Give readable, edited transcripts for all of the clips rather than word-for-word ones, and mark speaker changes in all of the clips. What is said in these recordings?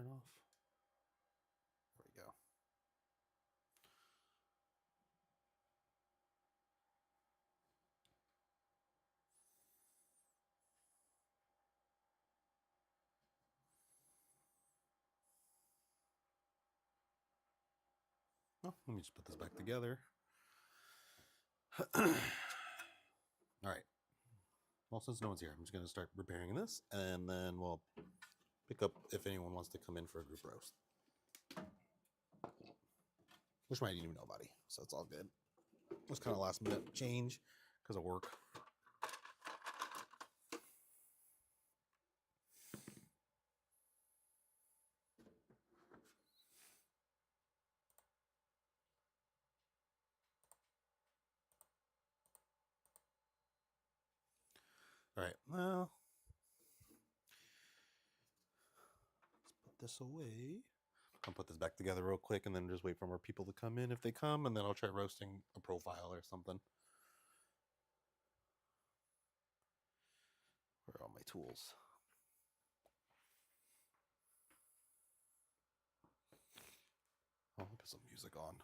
Speaker 1: turn off? There we go. Oh, let me just put this back together. All right. Well, since no one's here, I'm just going to start preparing this, and then we'll pick up if anyone wants to come in for a group roast. Which might even know nobody, so it's all good. It was kind of last minute change because of work. All right, well, let's put this away. I'll put this back together real quick and then just wait for more people to come in if they come, and then I'll try roasting a profile or something. Where are all my tools? Oh, I'll put some music on.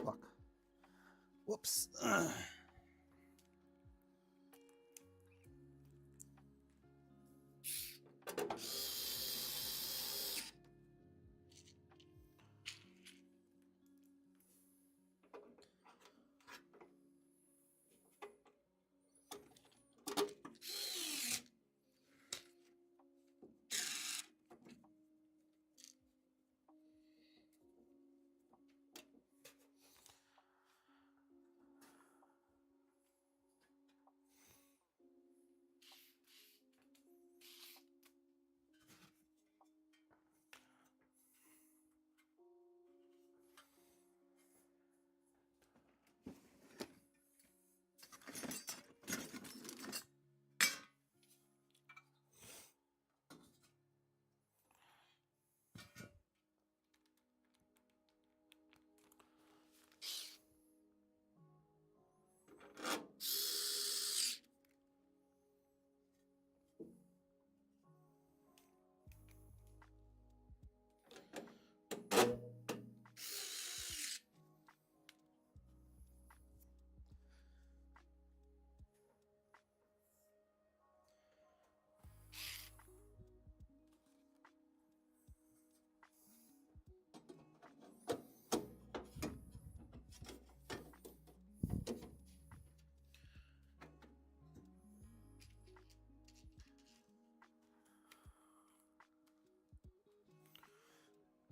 Speaker 1: Fuck. Whoops.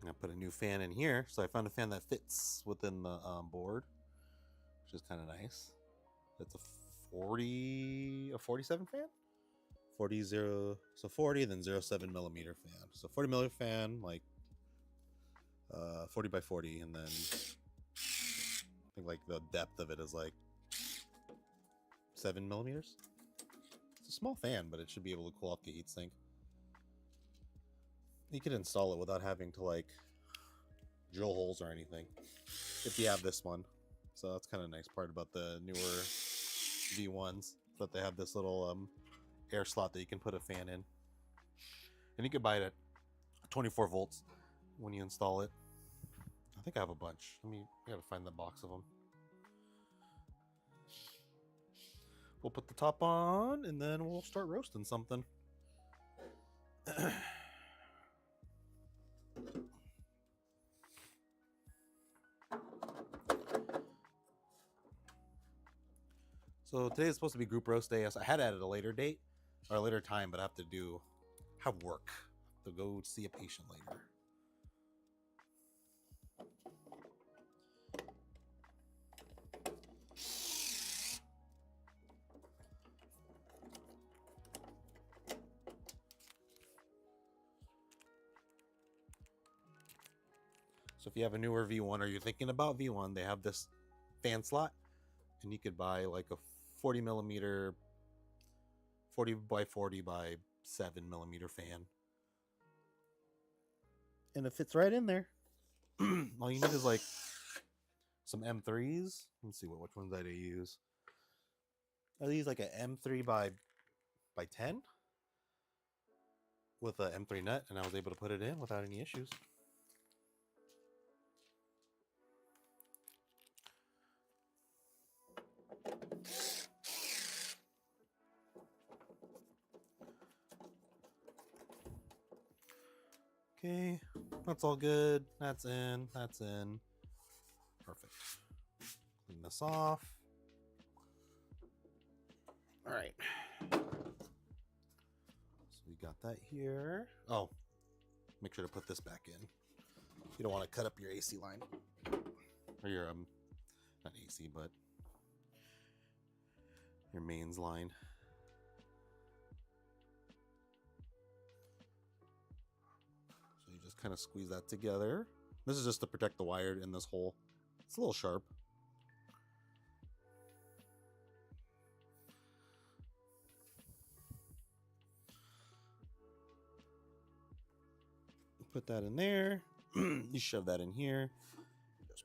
Speaker 1: I put a new fan in here, so I found a fan that fits within the board, which is kind of nice. It's a 47 fan, 40 0, so 40, then 0.7 millimeter fan. So 40 millimeter fan, like 40 by 40, and then I think like the depth of it is like 7 millimeters. It's a small fan, but it should be able to cool off the heatsink. You could install it without having to like drill holes or anything if you have this one. So that's kind of nice part about the newer V1s, that they have this little air slot that you can put a fan in, and you can buy it at 24 volts when you install it. I think I have a bunch. I gotta find the box of them. We'll put the top on and then we'll start roasting something. So today is supposed to be group roast day. I had added a later date or a later time, but I have to have work to go see a patient later. So if you have a newer V1 or you're thinking about V1, they have this fan slot, and you could buy like a 40 millimeter, 40 by 40 by 7 millimeter fan, and it fits right in there. All you need is like some M3s. Let's see which ones I use. I use like an M3 by 10 with a M3 nut, and I was able to put it in without any issues. Okay, that's all good. That's in. That's in. Perfect. Clean this off. All right. So we got that here. Oh, make sure to put this back in. You don't want to cut up your AC line, or your not AC, but your mains line. So you just kind of squeeze that together. This is just to protect the wire in this hole. It's a little sharp. Put that in there. You shove that in here. Just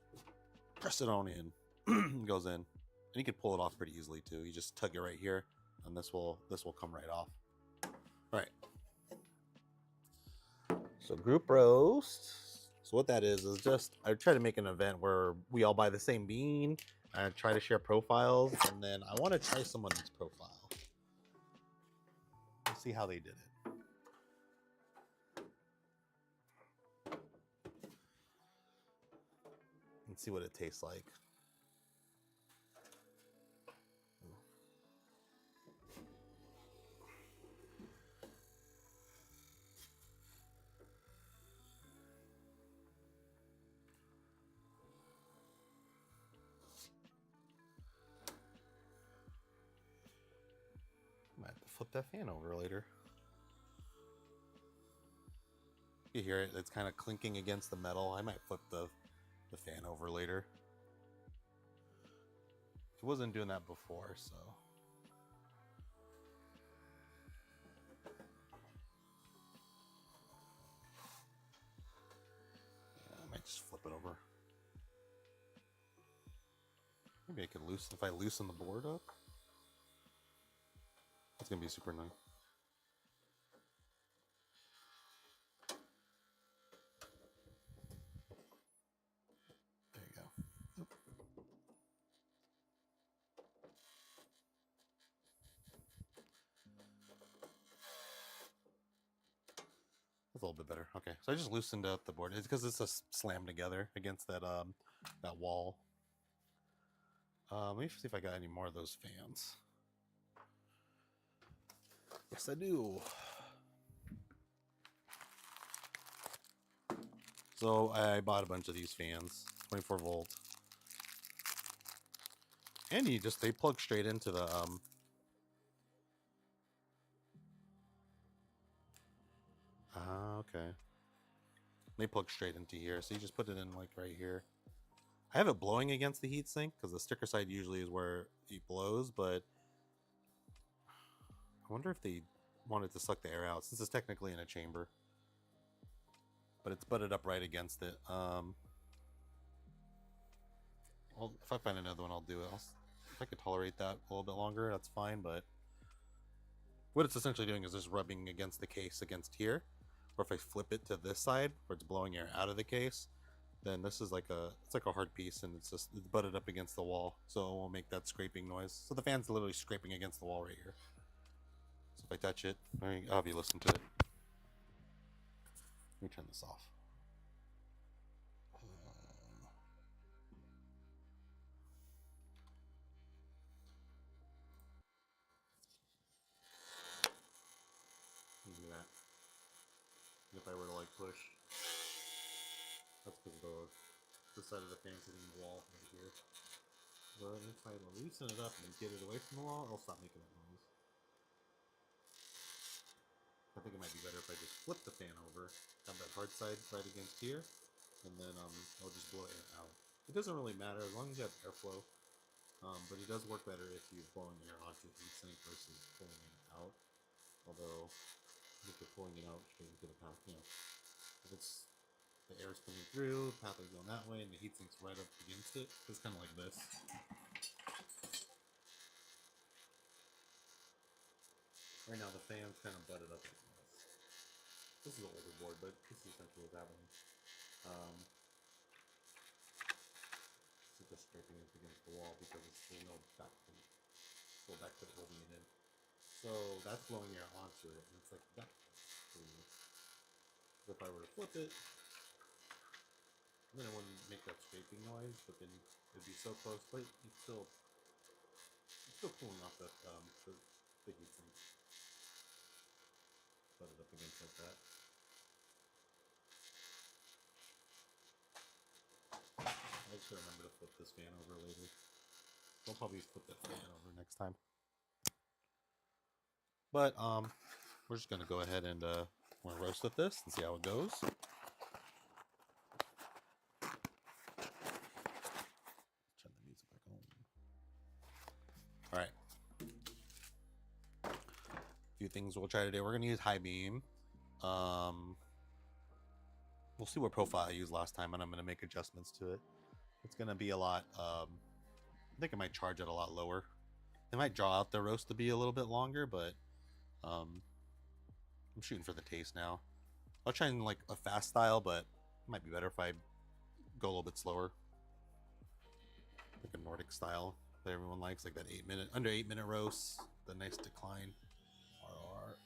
Speaker 1: press it on in. It goes in. And you can pull it off pretty easily too. You just tug it right here, and this will come right off. All right. So group roast. So what that is just, I try to make an event where we all buy the same bean. I try to share profiles, and then I want to try someone's profile. Let's see how they did it. And see what it tastes like. Might have to flip that fan over later. You hear it, it's kind of clinking against the metal. I might flip the fan over later. It wasn't doing that before, so. Yeah, I might just flip it over. Maybe I could loosen, if I loosen the board up. It's gonna be super nice. There you go. That's a little bit better. Okay, so I just loosened up the board. It's because it's just slammed together against that that wall. Let me see if I got any more of those fans. Yes, I do. So I bought a bunch of these fans, 24 volt. And they plug straight into the okay. They plug straight into here, so you just put it in like right here. I have it blowing against the heatsink because the sticker side usually is where it blows, but I wonder if they wanted to suck the air out since it's technically in a chamber. But it's butted up right against it. If I find another one, I'll do it. If I could tolerate that a little bit longer, that's fine. But what it's essentially doing is just rubbing against the case against here. Or if I flip it to this side, where it's blowing air out of the case, then this is like it's like a hard piece, and it's butted up against the wall, so it won't make that scraping noise. So the fan's literally scraping against the wall right here. So if I touch it, I'll have you listen to it. Let me turn this off. Look at that. If I were to like push, that's because the side of the fan's hitting the wall right here. But if I loosen it up and get it away from the wall, it'll stop making that noise. I think it might be better if I just flip the fan over, have that hard side right against here, and then I'll just blow air out. It doesn't really matter as long as you have airflow, but it does work better if you're blowing air onto the heatsink versus pulling it out. Although, if you're pulling it out straight into the path, if it's the air's coming through, the path is going that way, and the heatsink's right up against it, it's kind of like this. Right now, the fan's kind of butted up like this. This is an older board, but this is essentially what's happening. It's just scraping it against the wall because there's no back plate. Still back plate holding it in. So that's blowing air onto it, and it's like that. So if I were to flip it, then it wouldn't make that scraping noise, but then it'd be so close, but it's still pulling off that the heatsink. Butt it up against like that. I just gotta remember to flip this fan over later. I'll probably flip that fan over next time. But we're just gonna go ahead and we're gonna roast with this and see how it goes. Turn the music back on. All right. A few things we'll try today. We're gonna use high beam. We'll see what profile I used last time, and I'm gonna make adjustments to it. It's gonna be a lot. I think I might charge it a lot lower. It might draw out the roast to be a little bit longer, but I'm shooting for the taste now. I'll try in like a fast style, but it might be better if I go a little bit slower, like a Nordic style that everyone likes, like that under 8 minute roast, the nice decline. RR.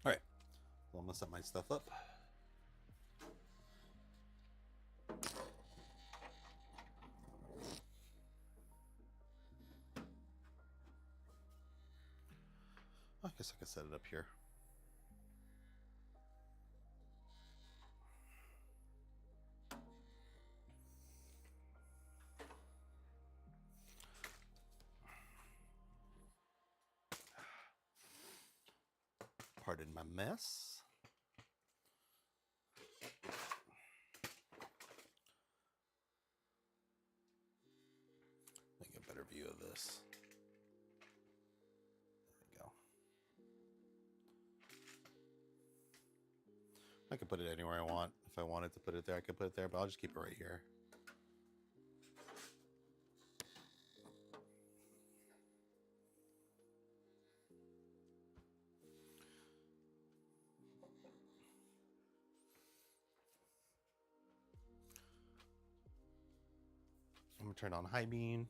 Speaker 1: All right, well, I'm gonna set my stuff up. I guess I could set it up here. Pardon my mess. Make a better view of this. There we go. I could put it anywhere I want. If I wanted to put it there, I could put it there, but I'll just keep it right here. I'm gonna turn on high beam.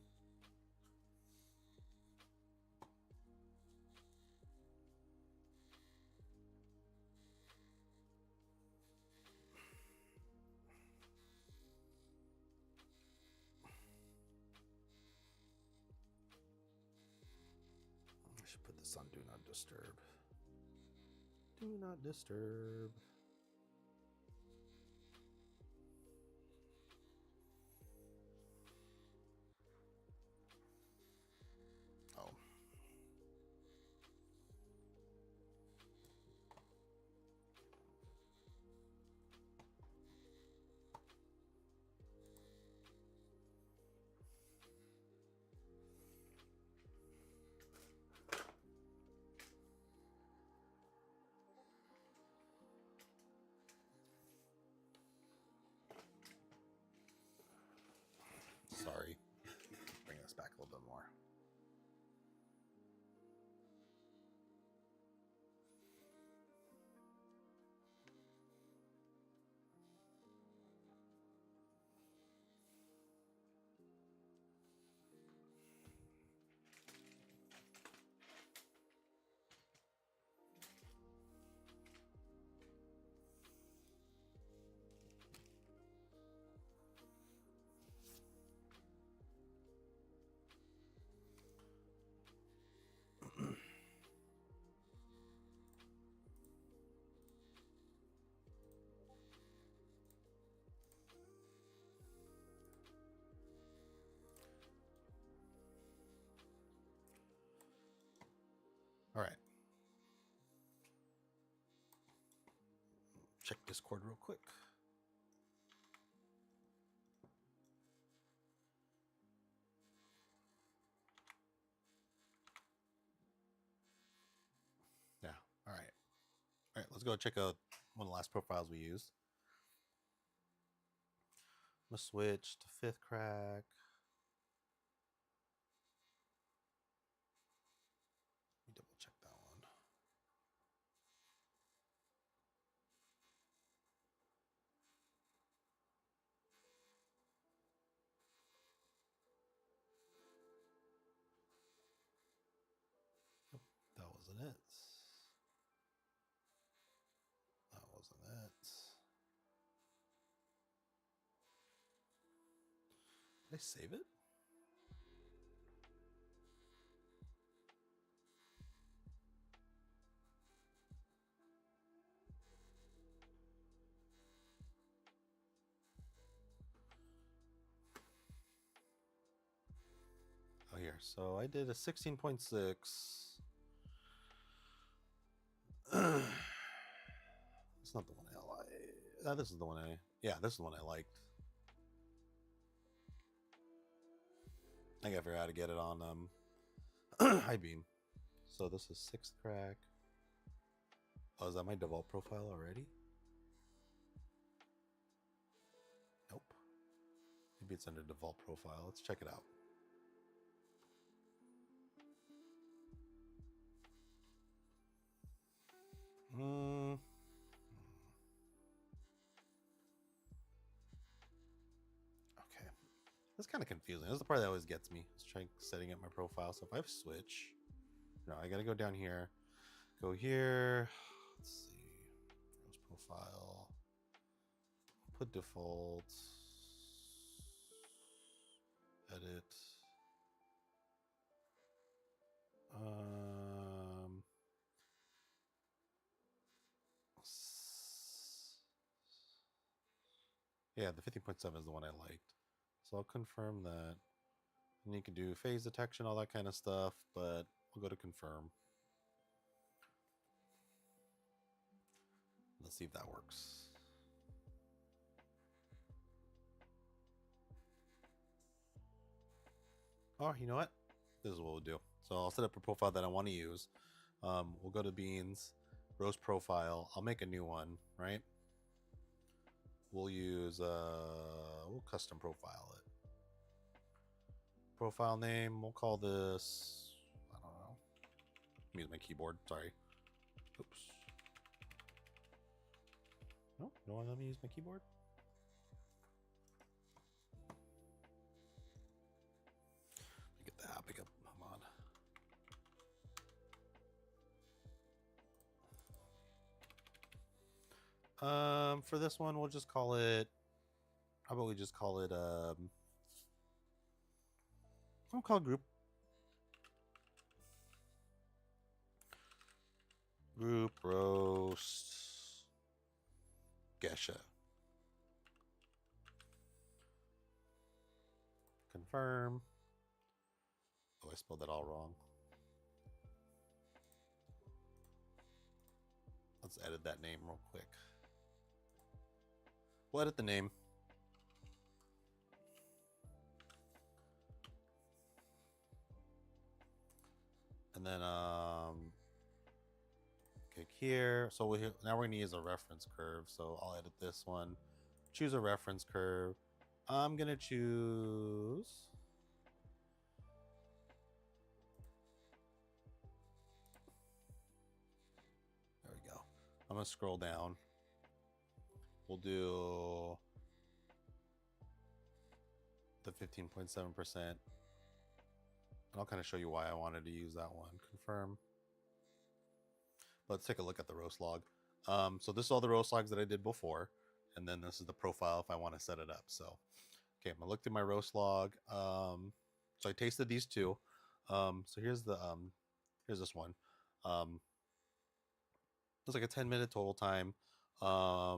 Speaker 1: put this on Do Not Disturb. Do not disturb. Oh. Sorry. Bring this back a little bit more. All right. Check Discord real quick. Yeah. All right. All right. Let's go check out one of the last profiles we used. I'm gonna switch to fifth crack. Let me double check that one. Nope, that wasn't it. That wasn't it. Did I save it? Oh, here. So I did a 16.6. It's not the one I like. This is the one yeah, this is the one I liked. I gotta figure out how to get it on High Beam. So this is sixth crack. Oh, is that my default profile already? Nope. Maybe it's under default profile. Let's check it out. Okay. That's kind of confusing. This is the part that always gets me. It's trying setting up my profile. So if I switch, no, I gotta go down here. Go here. Let's see. Rose profile. Put default. Edit. Yeah, the 50.7 is the one I liked. So I'll confirm that. And you can do phase detection, all that kind of stuff, but we'll go to confirm. Let's see if that works. Oh, you know what? This is what we'll do. So I'll set up a profile that I want to use. We'll go to Beans, Rose profile. I'll make a new one, right? We'll use, we'll custom profile it. Profile name, we'll call this, I don't know. Use my keyboard, sorry. Oops. No, you don't want to let me use my keyboard? Let me get the app up. Come on. For this one, we'll just call it, how about we just call it, we'll call group. Group roast Gesha. Confirm. Oh, I spelled that all wrong. Let's edit that name real quick. We'll edit the name. And then click here. So now we're gonna use a reference curve. So I'll edit this one. Choose a reference curve. I'm gonna choose. There we go. I'm gonna scroll down. We'll do the 15.7%. And I'll kind of show you why I wanted to use that one. Confirm. Let's take a look at the roast log. So this is all the roast logs that I did before. And then this is the profile if I want to set it up. So, okay, I looked at my roast log. So I tasted these two. So here's this one. It's like a 10-minute total time. I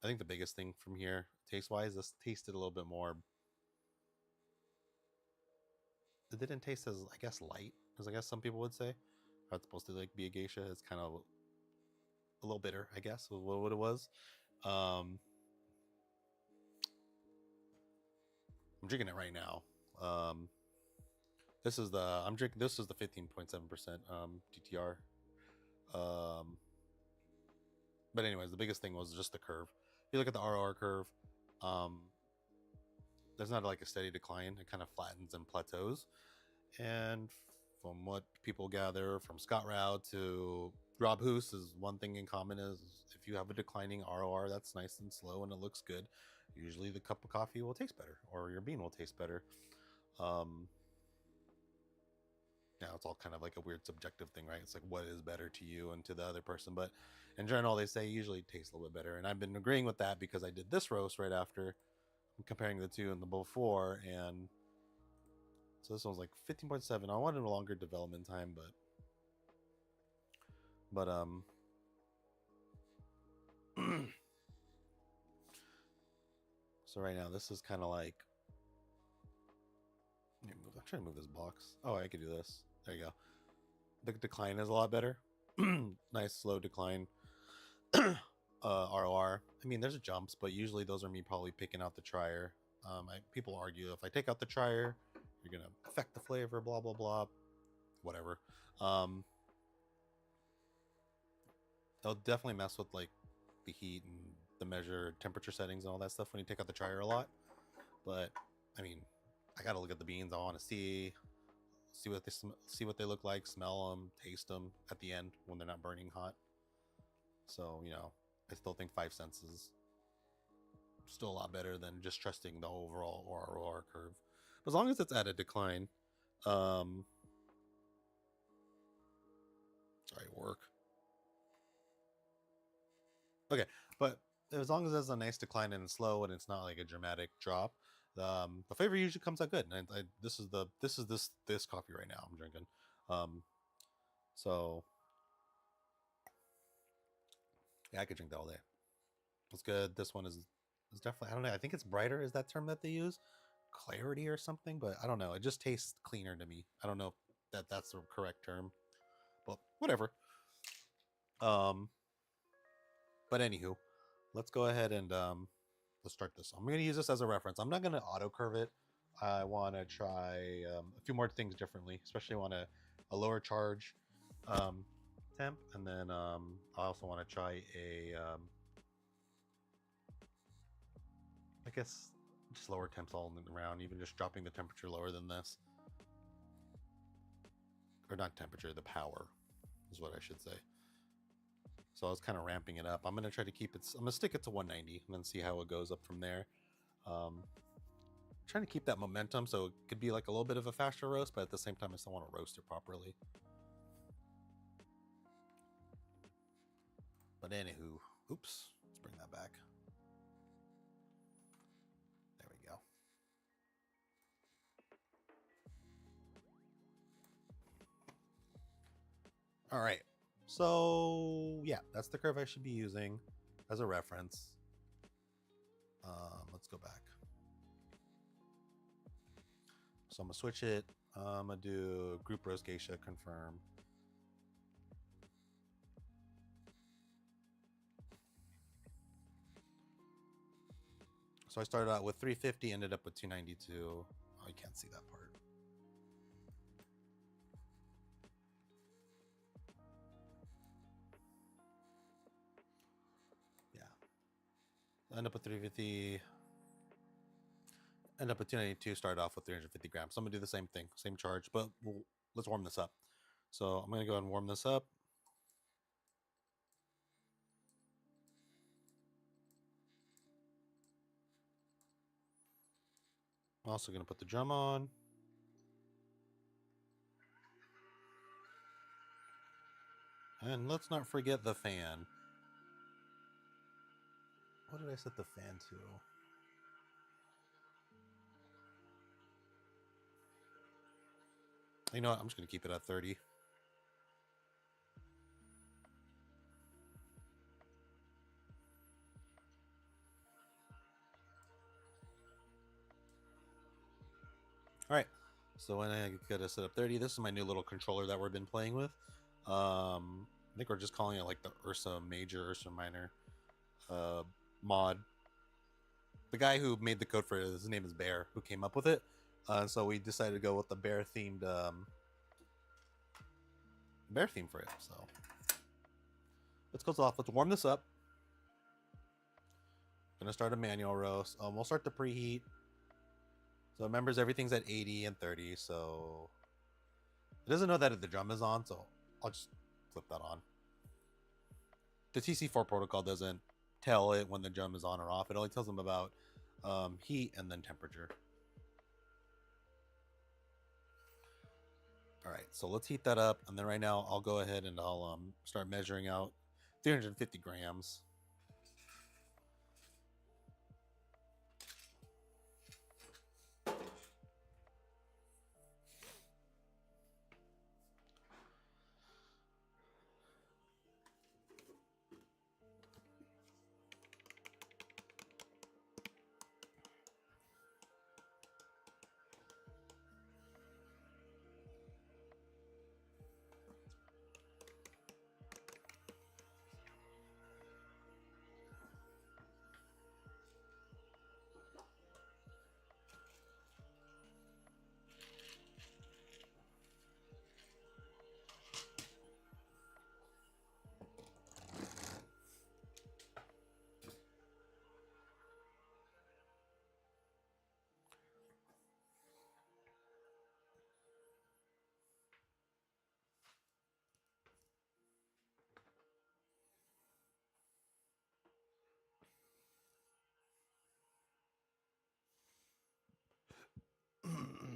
Speaker 1: think the biggest thing from here, taste-wise, this tasted a little bit more. It didn't taste as, I guess, light as I guess some people would say. It's supposed to like be a geisha. It's kind of a little bitter, I guess, was what it was. I'm drinking it right now. This is the 15.7% DTR. But anyways, the biggest thing was just the curve. If you look at the ROR curve, there's not like a steady decline. It kind of flattens and plateaus. And from what people gather from Scott Rao to Rob Hoos, is one thing in common is if you have a declining ROR that's nice and slow and it looks good, usually the cup of coffee will taste better or your bean will taste better. Now it's all kind of like a weird subjective thing, right? It's like what is better to you and to the other person, but in general they say usually it tastes a little bit better, and I've been agreeing with that because I did this roast right after. I'm comparing the two and the before, and so this one's like 15.7. I wanted a longer development time, but so right now this is kind of like, I'm trying to move this box. Oh, I could do this. There you go. The decline is a lot better. Nice slow decline. ROR. I mean, there's jumps, but usually those are me probably picking out the trier. People argue if I take out the trier, you're gonna affect the flavor. Blah blah blah. Whatever. They'll definitely mess with like the heat and the measure temperature settings and all that stuff when you take out the trier a lot. But I mean, I gotta look at the beans. I want to see what they look like, smell them, taste them at the end when they're not burning hot. So I still think 5 cents is still a lot better than just trusting the overall ROR curve. But as long as it's at a decline, sorry, work. Okay, but as long as there's a nice decline and it's slow and it's not like a dramatic drop, the flavor usually comes out good. And this is this coffee right now I'm drinking. So yeah, I could drink that all day. It's good. This one is definitely, I don't know, I think it's brighter is that term that they use, clarity or something, but I don't know, it just tastes cleaner to me. I don't know if that's the correct term, but whatever. But anywho, let's go ahead and let's start this. I'm going to use this as a reference. I'm not going to auto curve it. I want to try a few more things differently, especially want a lower charge temp, and then I also want to try a I guess just lower temps all around, even just dropping the temperature lower than this. Or not temperature, the power is what I should say. So I was kind of ramping it up. I'm going to try to keep it, I'm going to stick it to 190 and then see how it goes up from there. Trying to keep that momentum so it could be like a little bit of a faster roast, but at the same time I still want to roast it properly. But anywho, oops, let's bring that back. There we go. All right, So yeah, that's the curve I should be using as a reference. Let's go back. So I'm gonna switch it. I'm gonna do group rows Gesha confirm. So I started out with 350, ended up with 292. Oh, you can't see that part. Yeah. End up with 350. End up with 292. Start off with 350 grams. So I'm gonna do the same thing, same charge, but let's warm this up. So I'm gonna go ahead and warm this up. I'm also gonna put the drum on. And let's not forget the fan. What did I set the fan to? You know what? I'm just going to keep it at 30. All right. So when I get to set up 30, this is my new little controller that we've been playing with. I think we're just calling it like the Ursa Major, Ursa Minor mod. The guy who made the code for it, his name is Bear, who came up with it. So we decided to go with the bear theme for it. So let's close off. Let's warm this up. Gonna start a manual roast. We'll start the preheat. So it remembers everything's at 80 and 30. So it doesn't know that the drum is on. So I'll just flip that on. The TC4 protocol doesn't tell it when the drum is on or off. It only tells them about heat and then temperature. All right, so let's heat that up. And then right now I'll go ahead and I'll start measuring out 350 grams.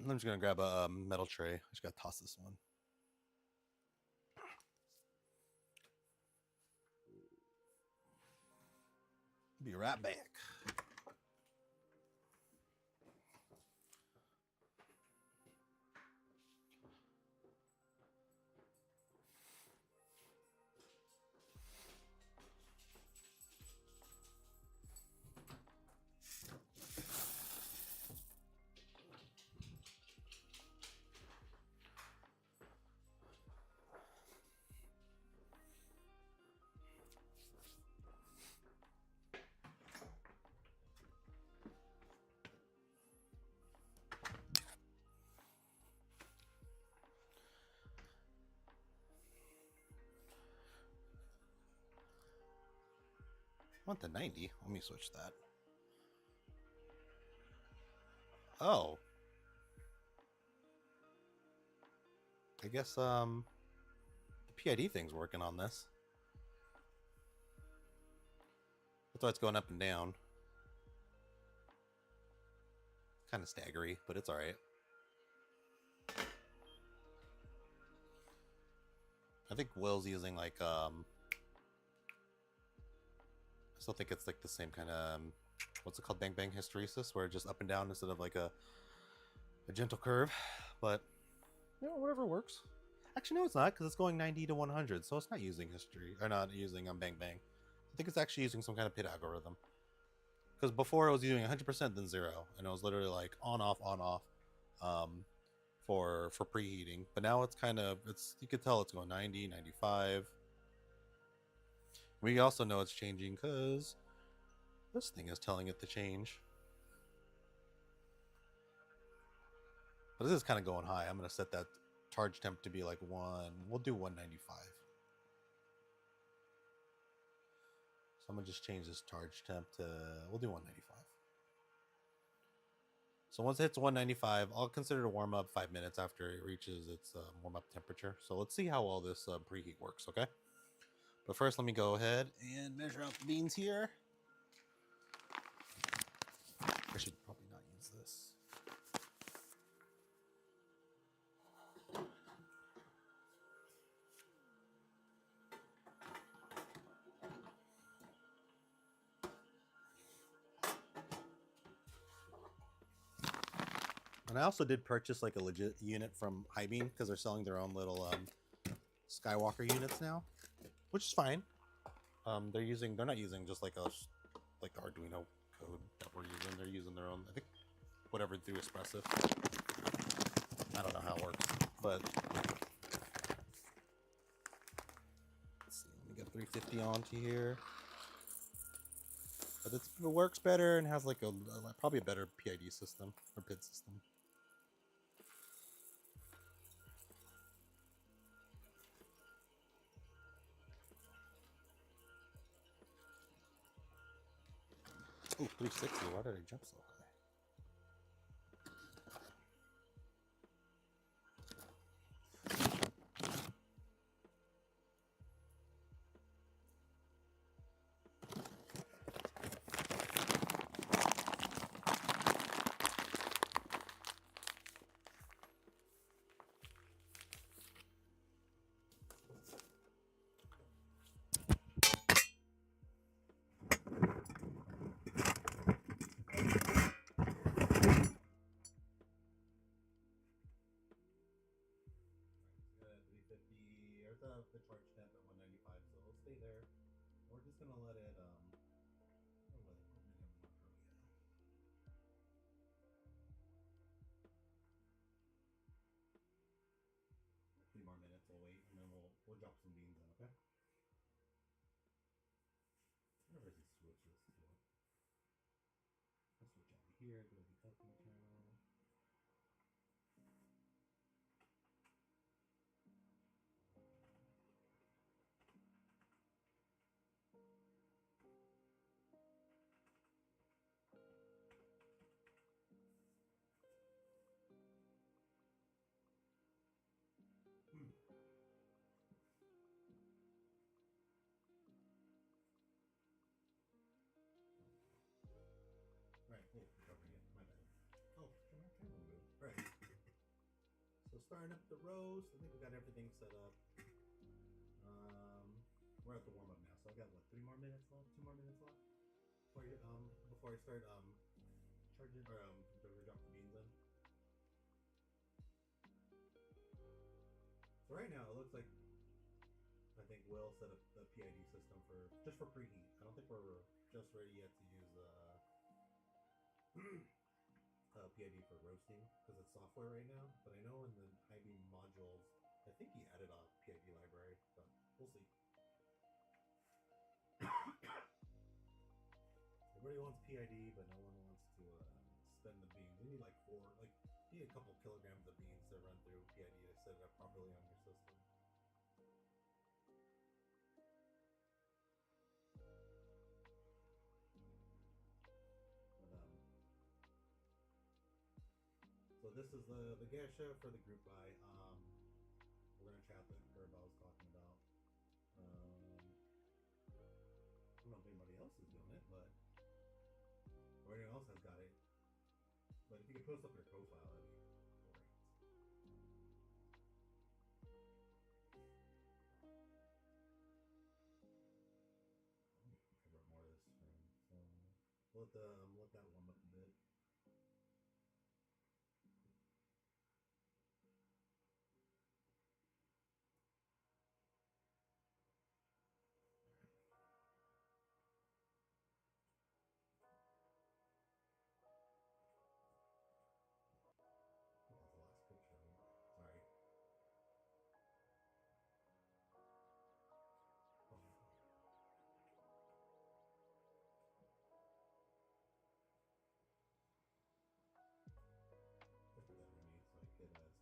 Speaker 1: I'm just gonna grab a metal tray. I just gotta toss this one. Be right back. I want the 90. Let me switch that. Oh. I guess the PID thing's working on this. That's why it's going up and down. Kind of staggery, but it's alright. I think Will's using like I still think it's like the same kind of what's it called, bang bang hysteresis, where it's just up and down instead of like a gentle curve. But you know, whatever works. Actually, no, it's not, because it's going 90 to 100, so it's not using history, or not using Bang Bang. I think it's actually using some kind of pit algorithm. Because before it was using 100% then 0, and it was literally like on off, um, for preheating. But now it's kind of, you could tell it's going 90, 95. We also know it's changing because this thing is telling it to change. But this is kind of going high. I'm going to set that charge temp to be like 1. We'll do 195. So I'm going to just change this charge temp to, we'll do 195. So once it hits 195, I'll consider to warm up 5 minutes after it reaches its warm up temperature. So let's see how all this preheat works, okay? But first, let me go ahead and measure out the beans here. I should probably not use this. And I also did purchase like a legit unit from Highbeam because they're selling their own little Skywalker units now, which is fine. They're not using just like the Arduino code that we're using. They're using their own, I think, whatever through Espressive. I don't know how it works, but let's see. Let me get 350 onto here. But it works better and has like probably a better PID system or PID system. Oh, 360. Why did I jump so high? The charge temp at 195, so it'll stay there. We're just gonna let it three more minutes. We'll wait, and then we'll drop some beans in. Okay. Wherever he switches to, I'll switch over here. Go to the cooking channel. Right. Oh, covering it. My bad. Oh, my camera moved. Right. So starting up the roast. I think we got everything set up. We're at the warm up now, so I got what, 3 more minutes left? 2 more minutes left before I start charging or drop the beans in. So right now it looks like I think Will set up the PID system just for preheat. I don't think we're just ready yet to use PID for roasting because it's software right now. But I know in the Highbeam modules, I think he added a PID library, but we'll see. Everybody wants PID, but no one wants to spend the beans. You need you need a couple kilograms of beans to run through PID to set it up properly on your system. But, so this is the Gesha for the group buy. We're gonna chat that curve I was talking about. I don't know if anybody else is doing it, but or anyone else has got it. But if you could post up your profile, that'd be great. I wrote more of this from, so let that warm up a bit.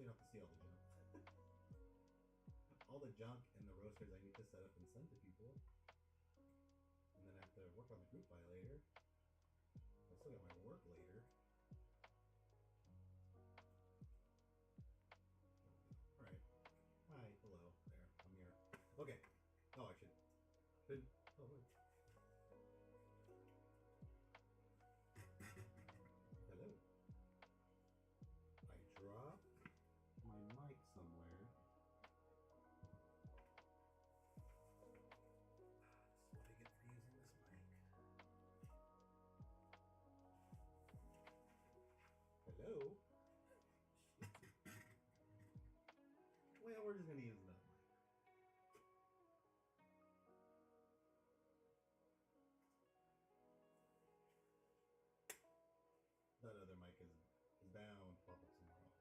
Speaker 1: don't have to see all the junk. All the junk and the roasters I need to set up and send to people. And then I have to work on the group buy later. I still got my work later. Alright. Hi, hello. There, I'm here. Okay. Oh, I should. Oh, wait. Hello. I dropped my mic somewhere. That's what I get for using this mic. Hello. Well, we're just gonna use that mic. That other mic is bound to pop up somewhere else.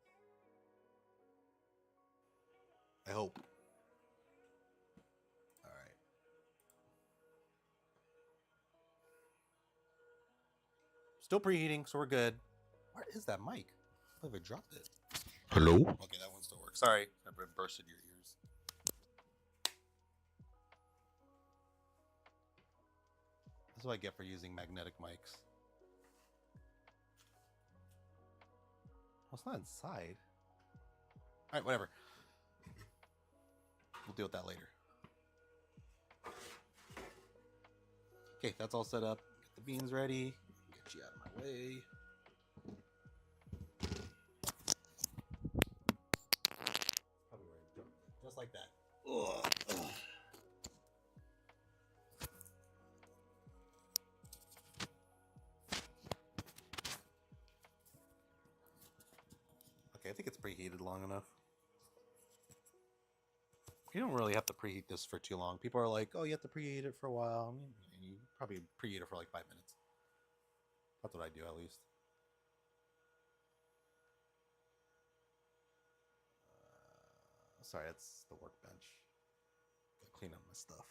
Speaker 1: I hope. Alright. Still preheating, so we're good. Where is that mic? I believe I dropped it. Hello? Okay, that one still works. Sorry, I bursted your ears. That's what I get for using magnetic mics. Well, it's not inside. Alright, whatever. We'll deal with that later. Okay, that's all set up. Get the beans ready. Get you out of my way. Probably where I dropped it. Just like that. Ugh. Okay, I think it's preheated long enough. You don't really have to preheat this for too long. People are like, oh, you have to preheat it for a while. I mean, you probably preheat it for like 5 minutes. That's what I do, at least. Sorry, that's the workbench. Gotta clean up my stuff.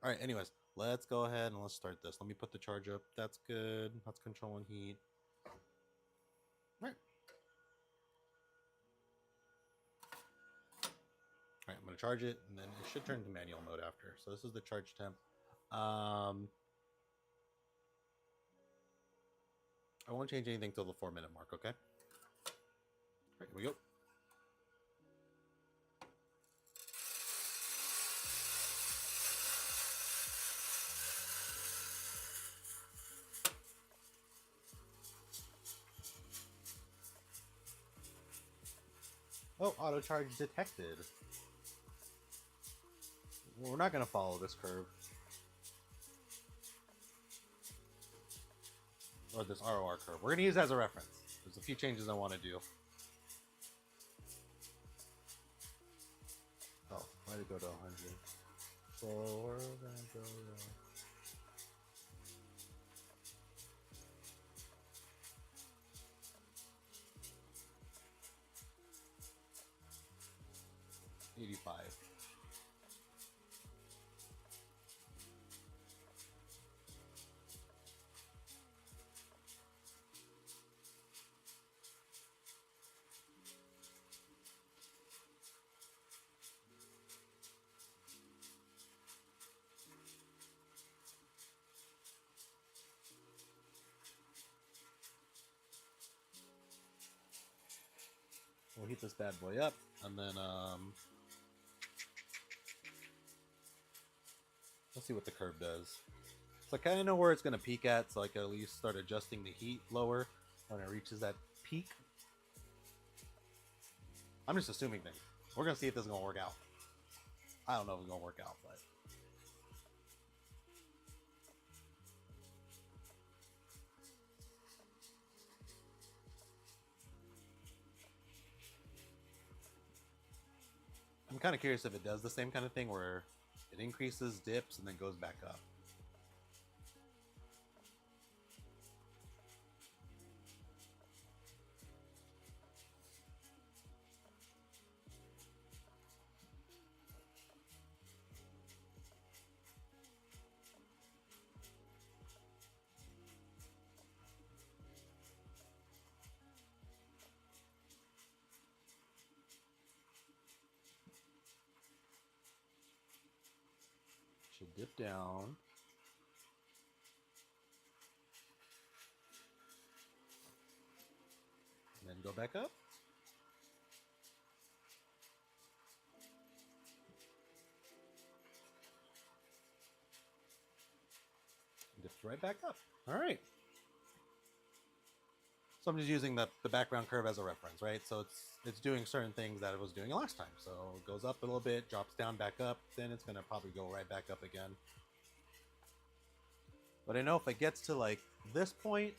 Speaker 1: All right, anyways, let's go ahead and let's start this. Let me put the charge up. That's good. That's controlling heat. All right. All right, I'm going to charge it, and then it should turn to manual mode after. So this is the charge temp. I won't change anything till the 4-minute mark, okay? All right, here we go. Oh, auto charge detected. Well, we're not going to follow this curve. Or this ROR curve. We're going to use it as a reference. There's a few changes I want to do. Oh, why did it go to 100? So we're going to go to... $85. We'll heat this bad boy up, and then let's see what the curve does. So I kind of know where it's going to peak at, so I can at least start adjusting the heat lower when it reaches that peak. I'm just assuming things. We're going to see if this is going to work out. I don't know if it's going to work out, but... I'm kind of curious if it does the same kind of thing where it increases, dips, and then goes back up. dip down. And then go back up. Dips right back up. All right. So I'm just using the background curve as a reference, right? So it's doing certain things that it was doing last time. So it goes up a little bit, drops down, back up, then it's going to probably go right back up again. But I know if it gets to like this point,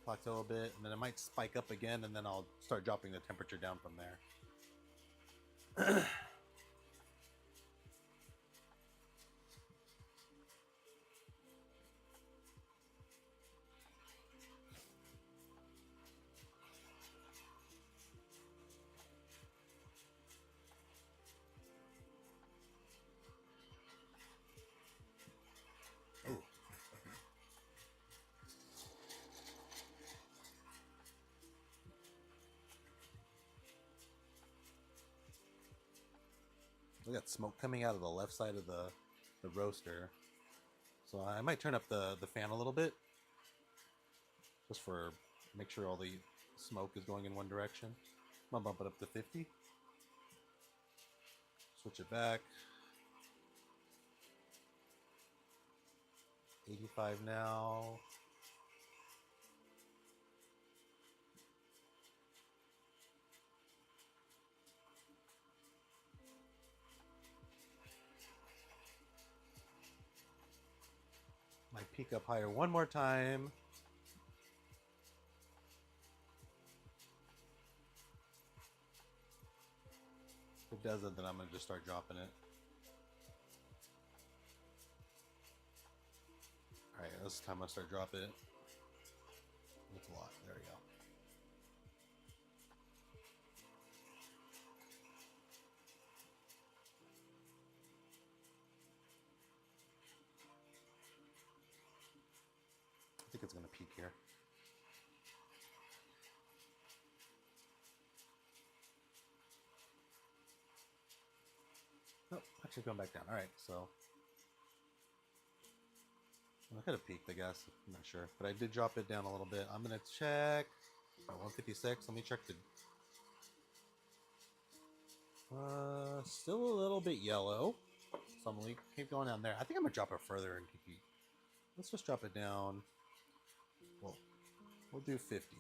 Speaker 1: plateau a bit, and then it might spike up again, and then I'll start dropping the temperature down from there. We got smoke coming out of the left side of the roaster. So I might turn up the fan a little bit. Just for, make sure all the smoke is going in one direction. I'm gonna bump it up to 50. Switch it back. 85 now. Might peak up higher one more time. If it doesn't, then I'm going to just start dropping it. Alright, this time I'll start dropping it. That's a lot. There we go. I think it's going to peak here. Oh, actually going back down. Alright, so I could have peaked, I guess. I'm not sure. But I did drop it down a little bit. I'm going to check. 156. Let me check the... still a little bit yellow. So I'm going to keep going down there. I think I'm going to drop it further and keep... Let's just drop it down. Well, we'll do 50.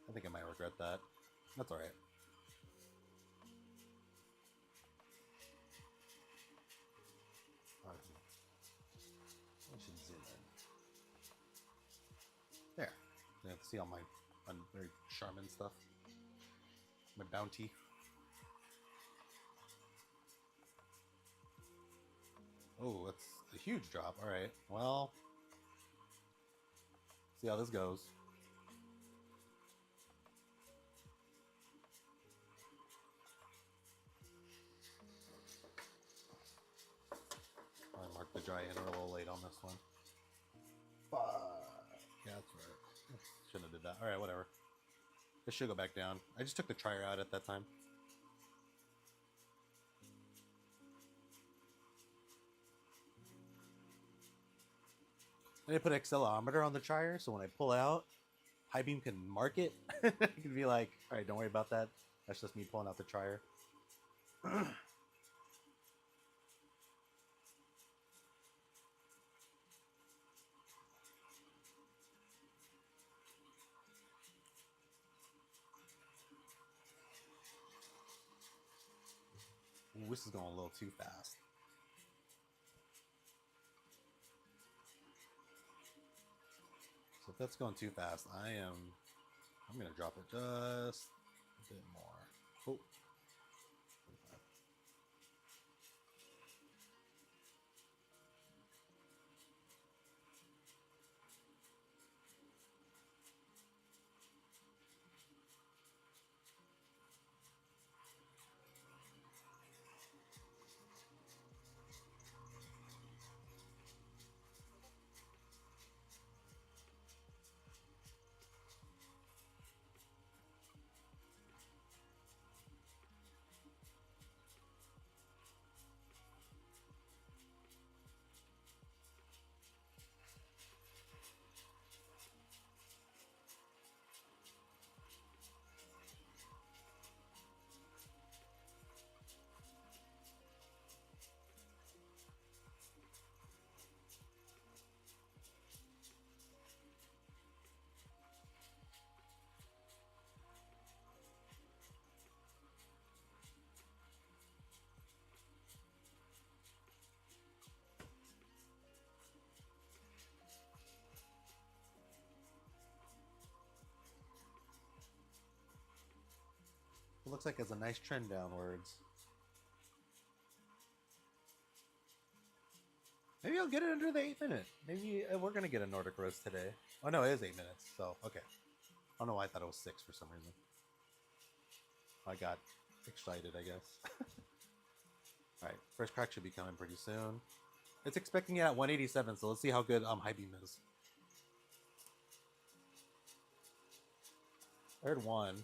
Speaker 1: I think I might regret that. That's alright. I should zoom in. There. You have to see all my very Charmin stuff. My bounty. Oh, that's a huge drop. Alright, well. See how this goes. I marked the dry in a little late on this one. Yeah, that's right. Shouldn't have did that. Alright, whatever. This should go back down. I just took the trier out at that time. I did put accelerometer on the trier, so when I pull out, high beam can mark it. It can be like, alright, don't worry about that. That's just me pulling out the trier. Ooh, this is going a little too fast. So if that's going too fast, I'm gonna drop it just a bit more. Oh. It looks like it's a nice trend downwards. Maybe I'll get it under the 8 minute. Maybe we're gonna get a Nordic roast today. Oh no, it is 8 minutes. So okay. I don't know why I thought it was 6 for some reason. I got excited, I guess. All right, first crack should be coming pretty soon. It's expecting it at 187, so let's see how good high beam is. I heard 1,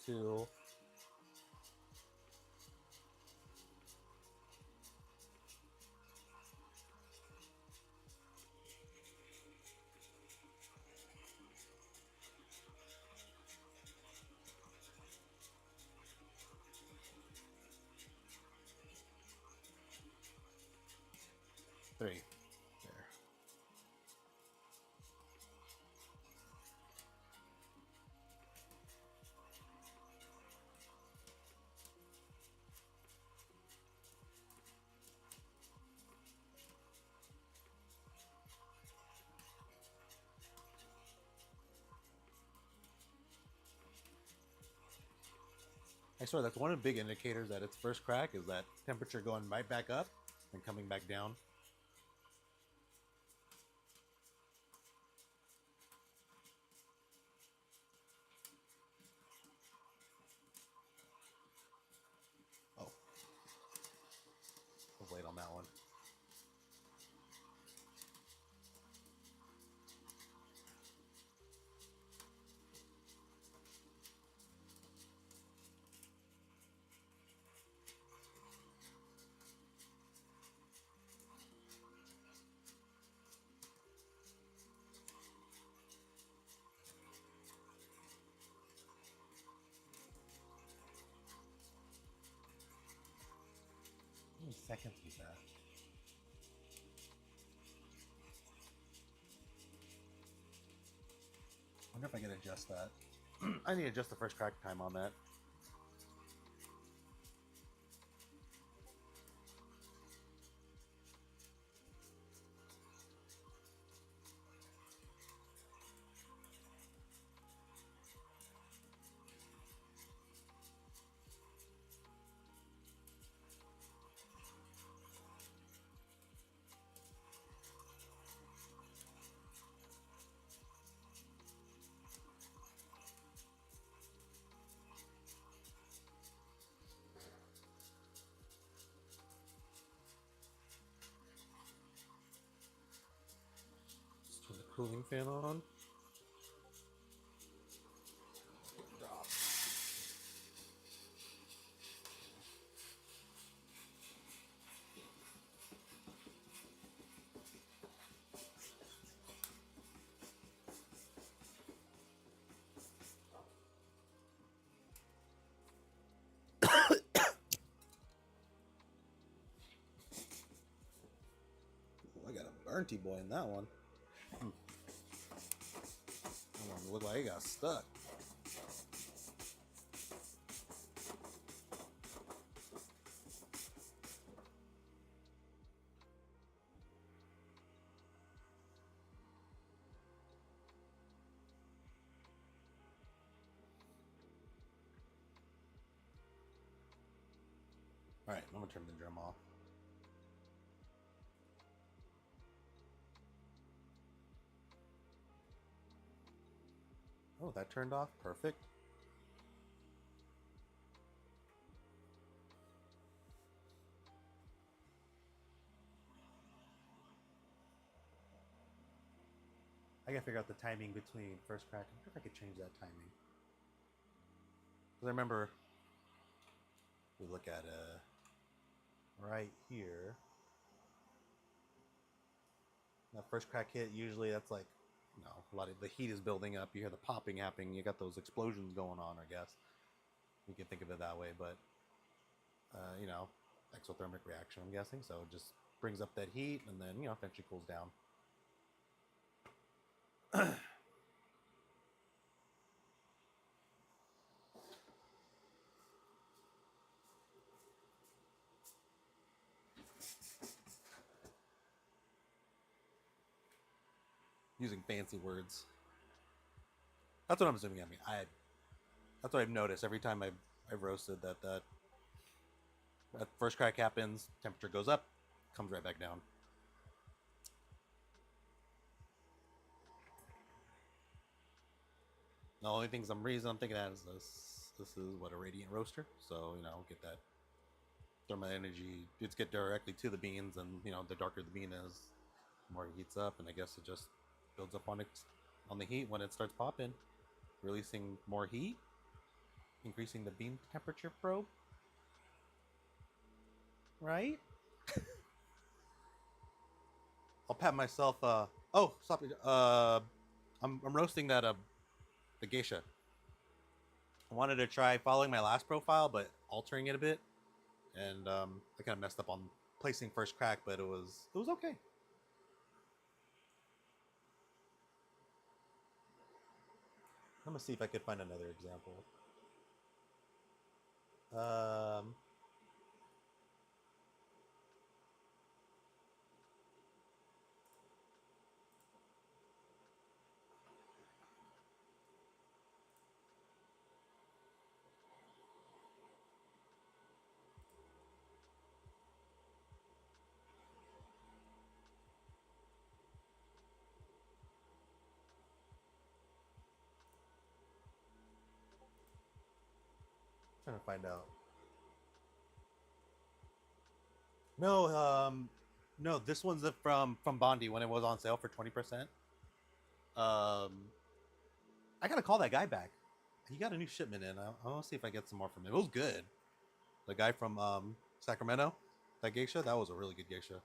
Speaker 1: 2. Three. There. I swear that's one of the big indicators that its first crack is that temperature going right back up and coming back down. Oh. I was late on that one. How many seconds was that? I wonder if I can adjust that. I need to adjust the first crack time on that. Just turn the cooling fan on. I got a burnty boy in that one. That one looked like he got stuck. Alright, I'm gonna turn the drum off. Oh, that turned off. Perfect. I gotta figure out the timing between first crack. I wonder if I could change that timing. Because I remember we look at right here. That first crack hit, usually that's like, you know, a lot of the heat is building up. You hear the popping happening. You got those explosions going on, I guess. You can think of it that way, but, you know, exothermic reaction, I'm guessing. So it just brings up that heat and then, you know, eventually cools down. Using fancy words. That's what I'm assuming. I mean, that's what I've noticed every time I've I've roasted that first crack happens, temperature goes up, comes right back down. The only things I'm thinking that is this. This is what a radiant roaster, so get that thermal energy. It's get directly to the beans, and the darker the bean is, the more it heats up, and I guess it just builds up on the heat when it starts popping, releasing more heat, increasing the bean temperature probe. Right? I'll pat myself. Oh, stop it. I'm roasting that the geisha. I wanted to try following my last profile, but altering it a bit, and I kind of messed up on placing first crack, but it was okay. I'm gonna see if I could find another example. Um, trying to find out. No, no, this one's from Bondi when it was on sale for 20%. I gotta call that guy back. He got a new shipment in. I want to see if I get some more from him. It was good. The guy from Sacramento, that geisha, that was a really good geisha.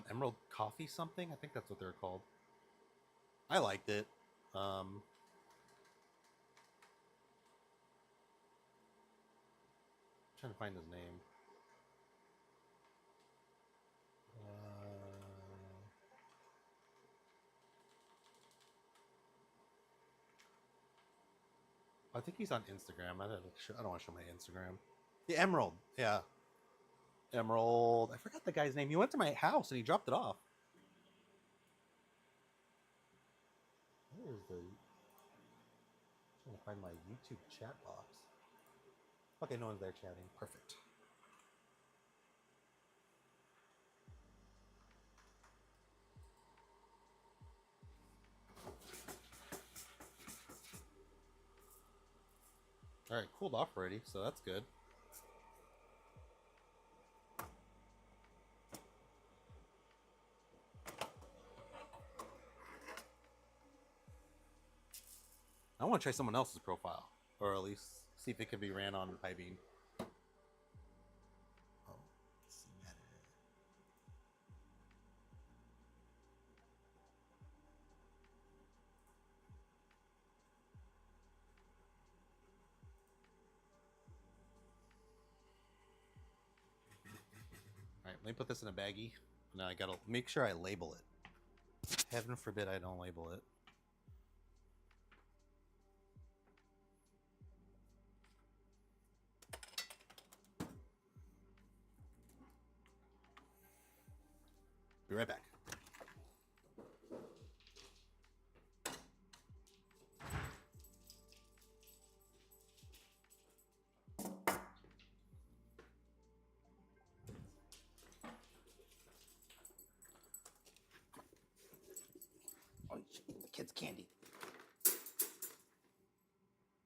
Speaker 1: Emerald Coffee something. I think that's what they're called. I liked it. Trying to find his name. I think he's on Instagram. I don't want to show my Instagram. Yeah, Emerald. Yeah, Emerald. I forgot the guy's name. He went to my house and he dropped it off. Where's the? I'm trying to find my YouTube chat box. Okay, no one's there chatting. Perfect. All right, cooled off already, so that's good. I want to try someone else's profile, or at least see if it can be ran on High Beam. Oh, let's see that. All right, let me put this in a baggie. Now I gotta make sure I label it. Heaven forbid I don't label it. Be right back. Oh, the kid's candy.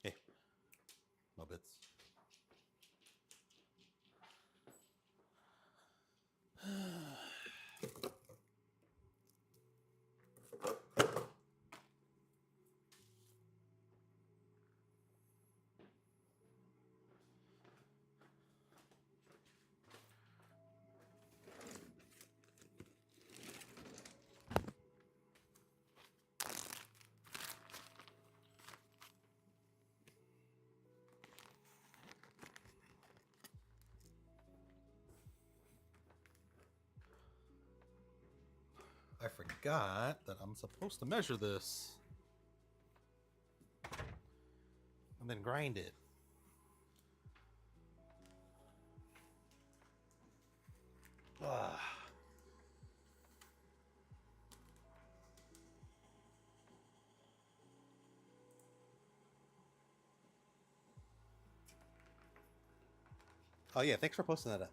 Speaker 1: Hey, no bits. I forgot that I'm supposed to measure this and then grind it. Ugh. Oh yeah, thanks for posting that up.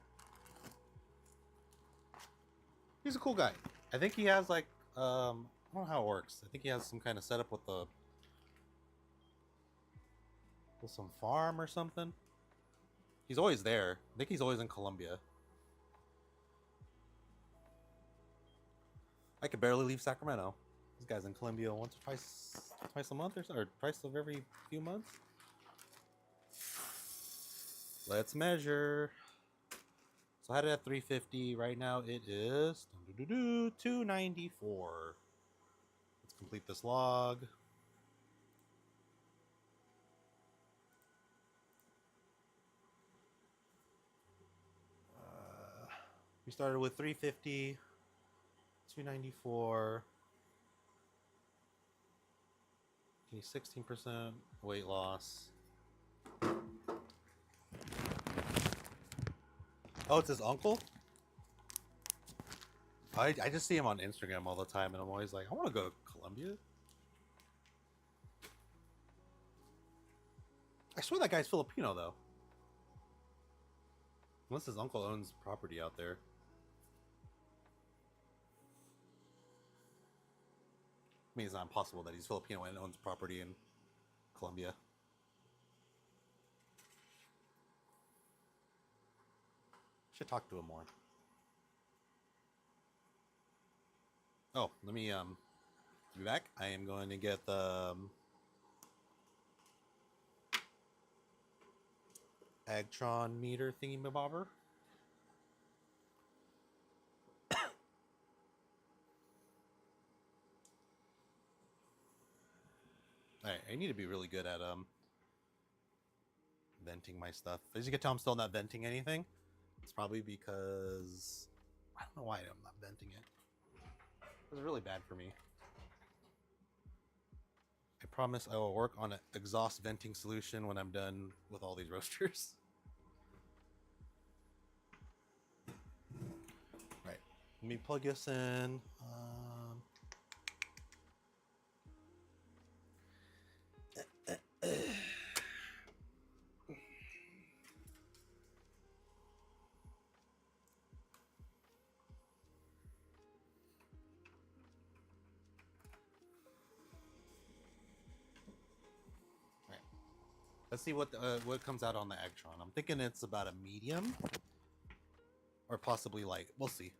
Speaker 1: He's a cool guy. I think he has like I don't know how it works. I think he has some kind of setup with some farm or something. He's always there. I think he's always in Colombia. I could barely leave Sacramento. This guy's in Colombia once or twice a month or so, or twice of every few months. Let's measure. So I had it at 350. Right now it is 294. Let's complete this log. We started with 350, 294. 16% weight loss. Oh, it's his uncle? I just see him on Instagram all the time, and I'm always like, I want to go to Colombia. I swear that guy's Filipino, though. Unless his uncle owns property out there. I mean, it's not impossible that he's Filipino and owns property in Colombia. Should talk to him more. Oh, let me be back. I am going to get the Agtron meter thingy-mabobber. Alright, I need to be really good at venting my stuff. As you can tell, I'm still not venting anything. It's probably because I don't know why I'm not venting it. It was really bad for me. I promise I will work on an exhaust venting solution when I'm done with all these roasters. Right, let me plug this in. Let's see what comes out on the Agtron. I'm thinking it's about a medium, or possibly light. We'll see.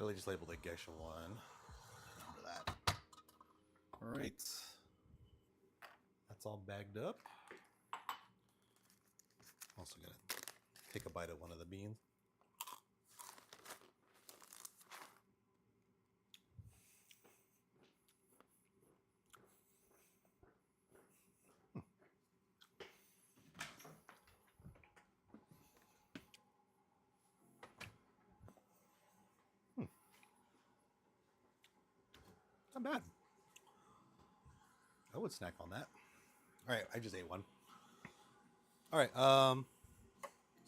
Speaker 1: I just labeled it Gesha 1. Remember that. Alright. That's all bagged up. Also gonna take a bite of one of the beans. Not bad. I would snack on that. Alright, I just ate one. Alright, so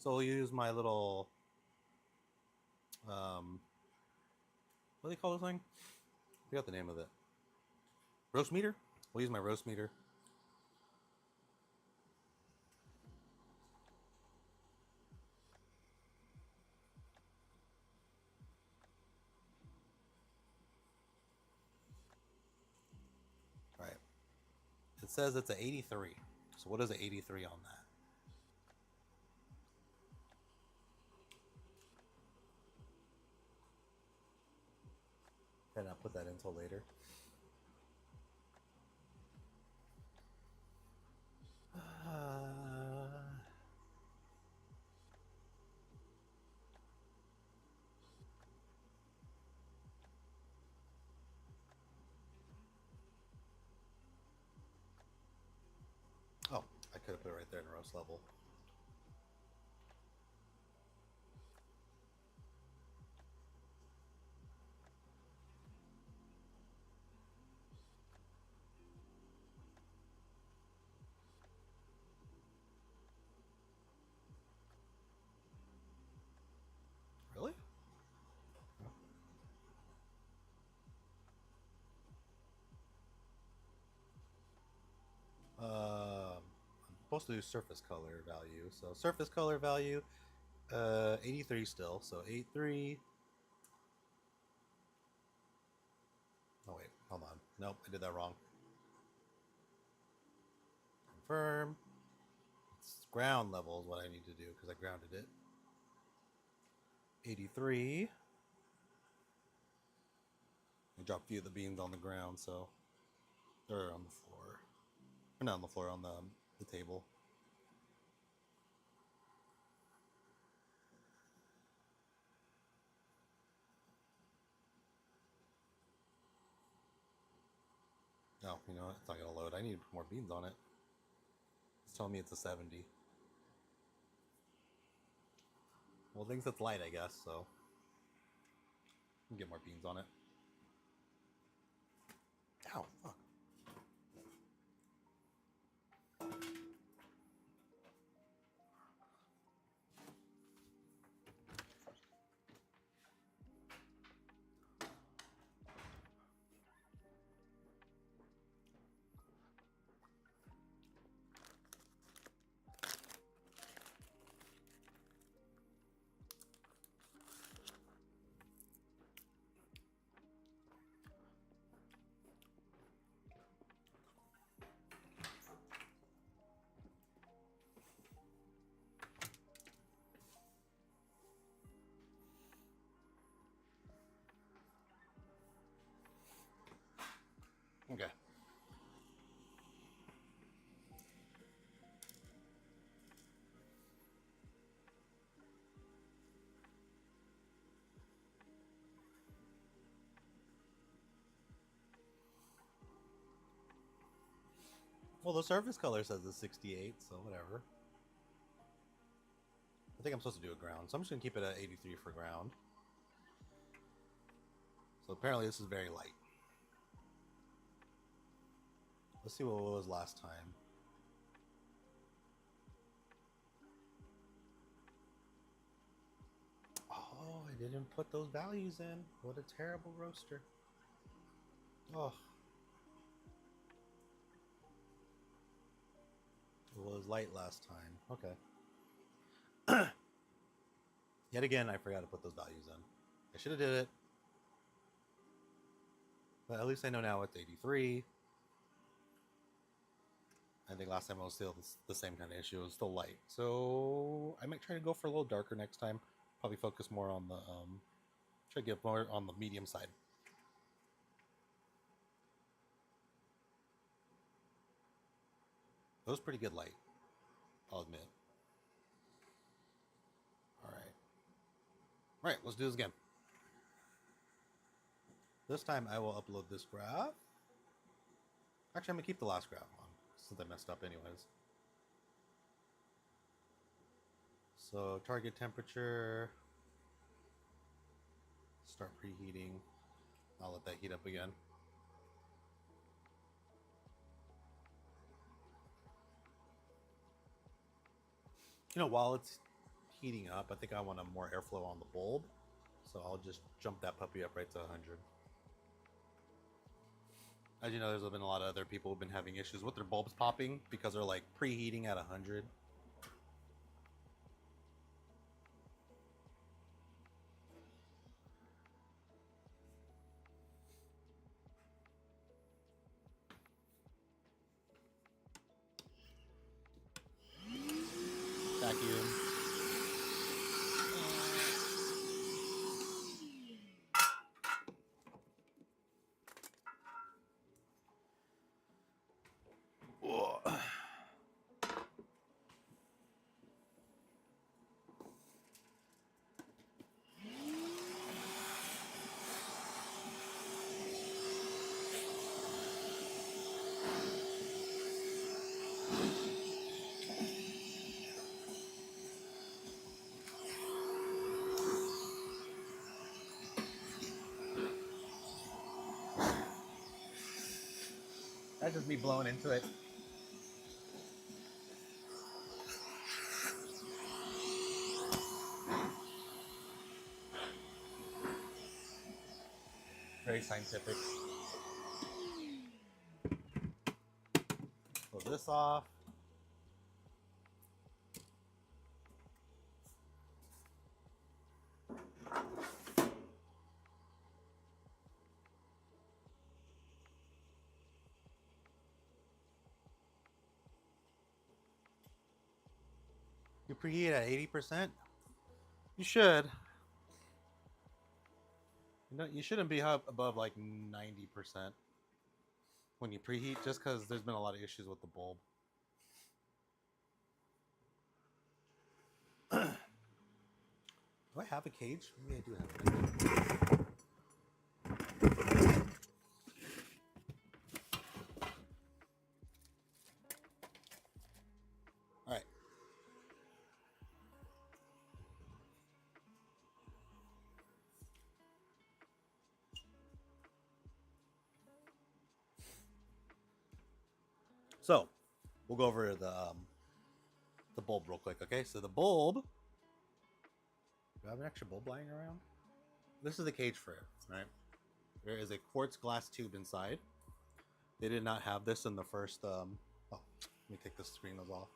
Speaker 1: we'll use my little what do they call this thing? I forgot the name of it. Roast meter? We'll use my roast meter. Alright. says it's an 83. So what is an 83 on that? Can I put that until later? Oh, I could have put it right there in roast level. Really? I'm supposed to do surface color value. So surface color value, 83 still. So 83. Oh wait, hold on. Nope, I did that wrong. Confirm. It's ground level is what I need to do because I grounded it. 83. I dropped a few of the beans on the ground, so they're on the floor. Or not on the floor, on the table. No, you know what? It's not gonna load. I need more beans on it. It's telling me it's a 70. Well, it thinks it's light, I guess, so we can get more beans on it. Ow, fuck. Okay. Well, the surface color says it's 68, so whatever. I think I'm supposed to do a ground, so I'm just gonna keep it at 83 for ground. So apparently this is very light. Let's see what it was last time. Oh, I didn't put those values in. What a terrible roaster. Oh. It was light last time. Okay. Yet again, I forgot to put those values in. I should have did it. But at least I know now it's 83. I think last time it was still the same kind of issue. It was still light. So I might try to go for a little darker next time. Probably focus more on the, try to get more on the medium side. It was pretty good light, I'll admit. Alright. Alright, let's do this again. This time I will upload this graph. Actually, I'm going to keep the last graph on, since I messed up anyways. So, target temperature. Start preheating. I'll let that heat up again. You know, while it's heating up, I think I want more airflow on the bulb. So I'll just jump that puppy up right to 100. As you know, there's been a lot of other people who've been having issues with their bulbs popping because they're like preheating at 100. That's just me blowing into it. Very scientific. Close this off. You preheat at 80%? You should. You shouldn't be above like 90% when you preheat, just because there's been a lot of issues with the bulb. Do I have a cage? Maybe I do have a cage. All right. So, we'll go over the bulb real quick, okay? So the bulb. Do I have an extra bulb lying around? This is the cage for it, right? There is a quartz glass tube inside. They did not have this in the first. Oh, let me take this screen off.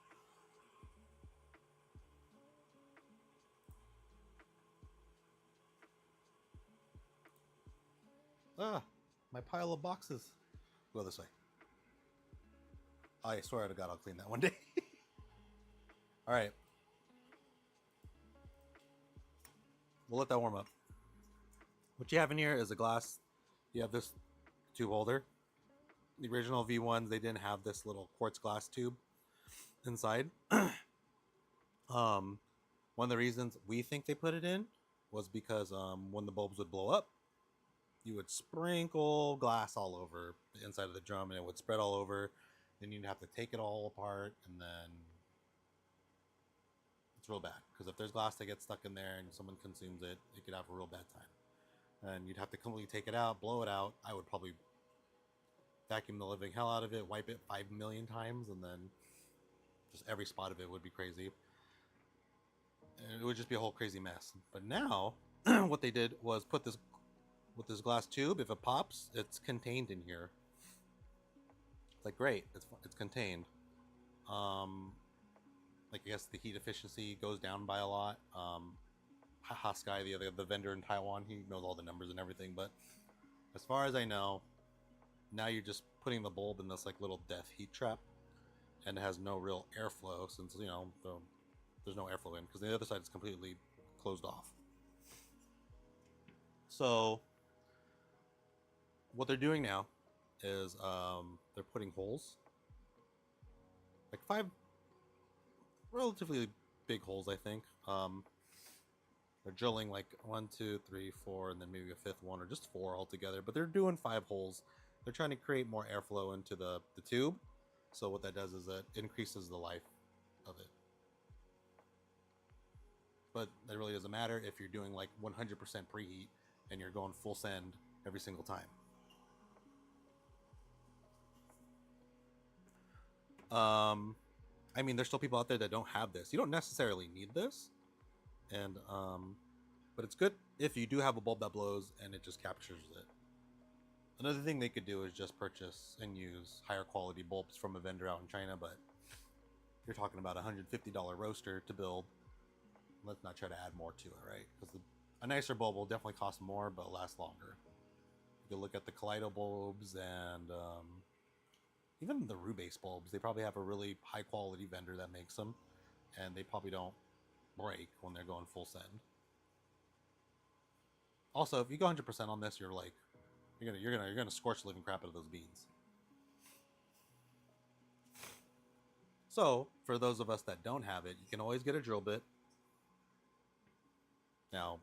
Speaker 1: Ah, my pile of boxes. Go this way. I swear to God, I'll clean that one day. All right. We'll let that warm up. What you have in here is a glass. You have this tube holder. The original V1s, they didn't have this little quartz glass tube inside. One of the reasons we think they put it in was because when the bulbs would blow up, you would sprinkle glass all over the inside of the drum and it would spread all over. Then you'd have to take it all apart, and then it's real bad because if there's glass that gets stuck in there and someone consumes it, it could have a real bad time. And you'd have to completely take it out, blow it out. I would probably vacuum the living hell out of it, wipe it 5 million times, and then just every spot of it would be crazy. And it would just be a whole crazy mess. But now, what they did was put this with this glass tube. If it pops, it's contained in here. It's like great, it's contained. Like I guess the heat efficiency goes down by a lot. Sky, the vendor in Taiwan, he knows all the numbers and everything. But as far as I know, now you're just putting the bulb in this like little death heat trap, and it has no real airflow since there's no airflow in because the other side is completely closed off. So what they're doing now is they're putting holes, like 5 relatively big holes, I think. They're drilling like 1, 2, 3, 4, and then maybe a 5th one, or just 4 altogether. But they're doing 5 holes. They're trying to create more airflow into the tube. So what that does is that increases the life of it. But that really doesn't matter if you're doing like 100% preheat and you're going full send every single time. I mean, there's still people out there that don't have this. You don't necessarily need this, and but it's good if you do have a bulb that blows and it just captures it. Another thing they could do is just purchase and use higher quality bulbs from a vendor out in China, but you're talking about a $150 roaster to build. Let's not try to add more to it, right? Because a nicer bulb will definitely cost more, but last longer. You can look at the Kaleido bulbs and even the Rubase bulbs. They probably have a really high quality vendor that makes them, and they probably don't break when they're going full send. Also, if you go 100% on this, you're gonna scorch the living crap out of those beans. So for those of us that don't have it, you can always get a drill bit. Now,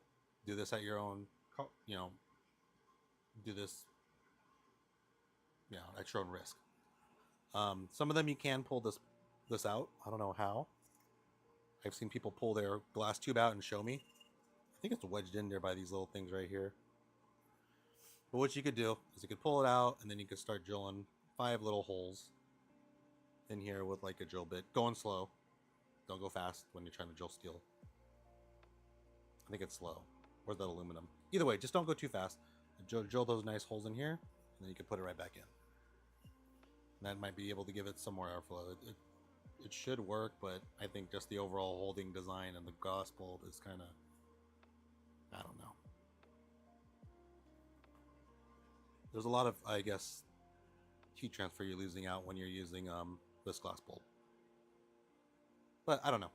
Speaker 1: do this at your own, do this, at your own risk. Some of them you can pull this out. I don't know how. I've seen people pull their glass tube out and show me. I think it's wedged in there by these little things right here. But what you could do is you could pull it out and then you could start drilling 5 little holes in here with like a drill bit. Going slow. Don't go fast when you're trying to drill steel. I think it's slow. Or the aluminum. Either way, just don't go too fast. Drill those nice holes in here, and then you can put it right back in. And that might be able to give it some more airflow. It should work, but I think just the overall holding design and the glass bulb is kind of, I don't know. There's a lot of, I guess, heat transfer you're losing out when you're using this glass bulb. But I don't know.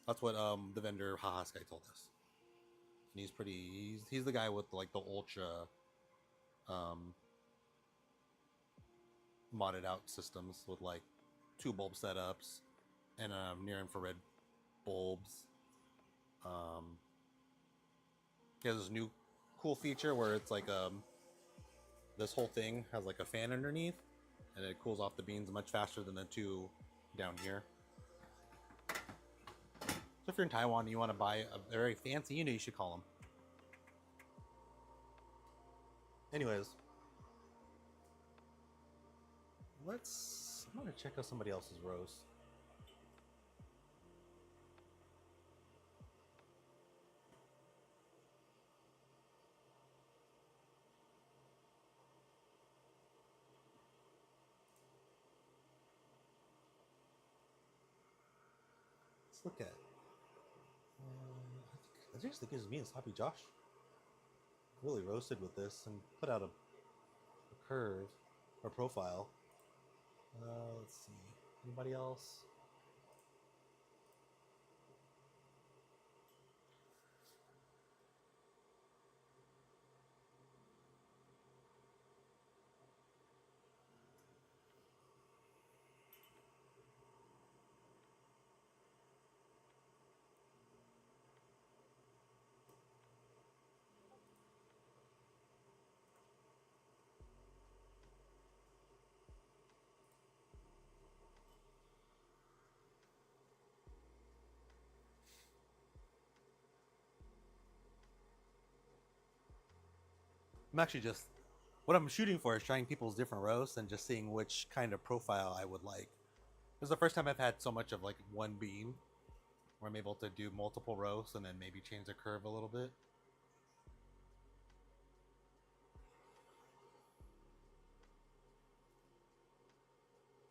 Speaker 1: That's what the vendor Haha Sky told us. And he's pretty. He's the guy with like the ultra modded out systems with like 2 bulb setups and near infrared bulbs. He has this new cool feature where it's like this whole thing has like a fan underneath, and it cools off the beans much faster than the 2 down here. So if you're in Taiwan and you want to buy a very fancy unit, you should call them. Anyways, I'm gonna check out somebody else's roast. Let's look at. I just think it's me and Sloppy Josh really roasted with this and put out a curve or profile. Let's see. Anybody else? I'm actually just, what I'm shooting for is trying people's different roasts and just seeing which kind of profile I would like. This is the first time I've had so much of like one beam where I'm able to do multiple roasts and then maybe change the curve a little bit.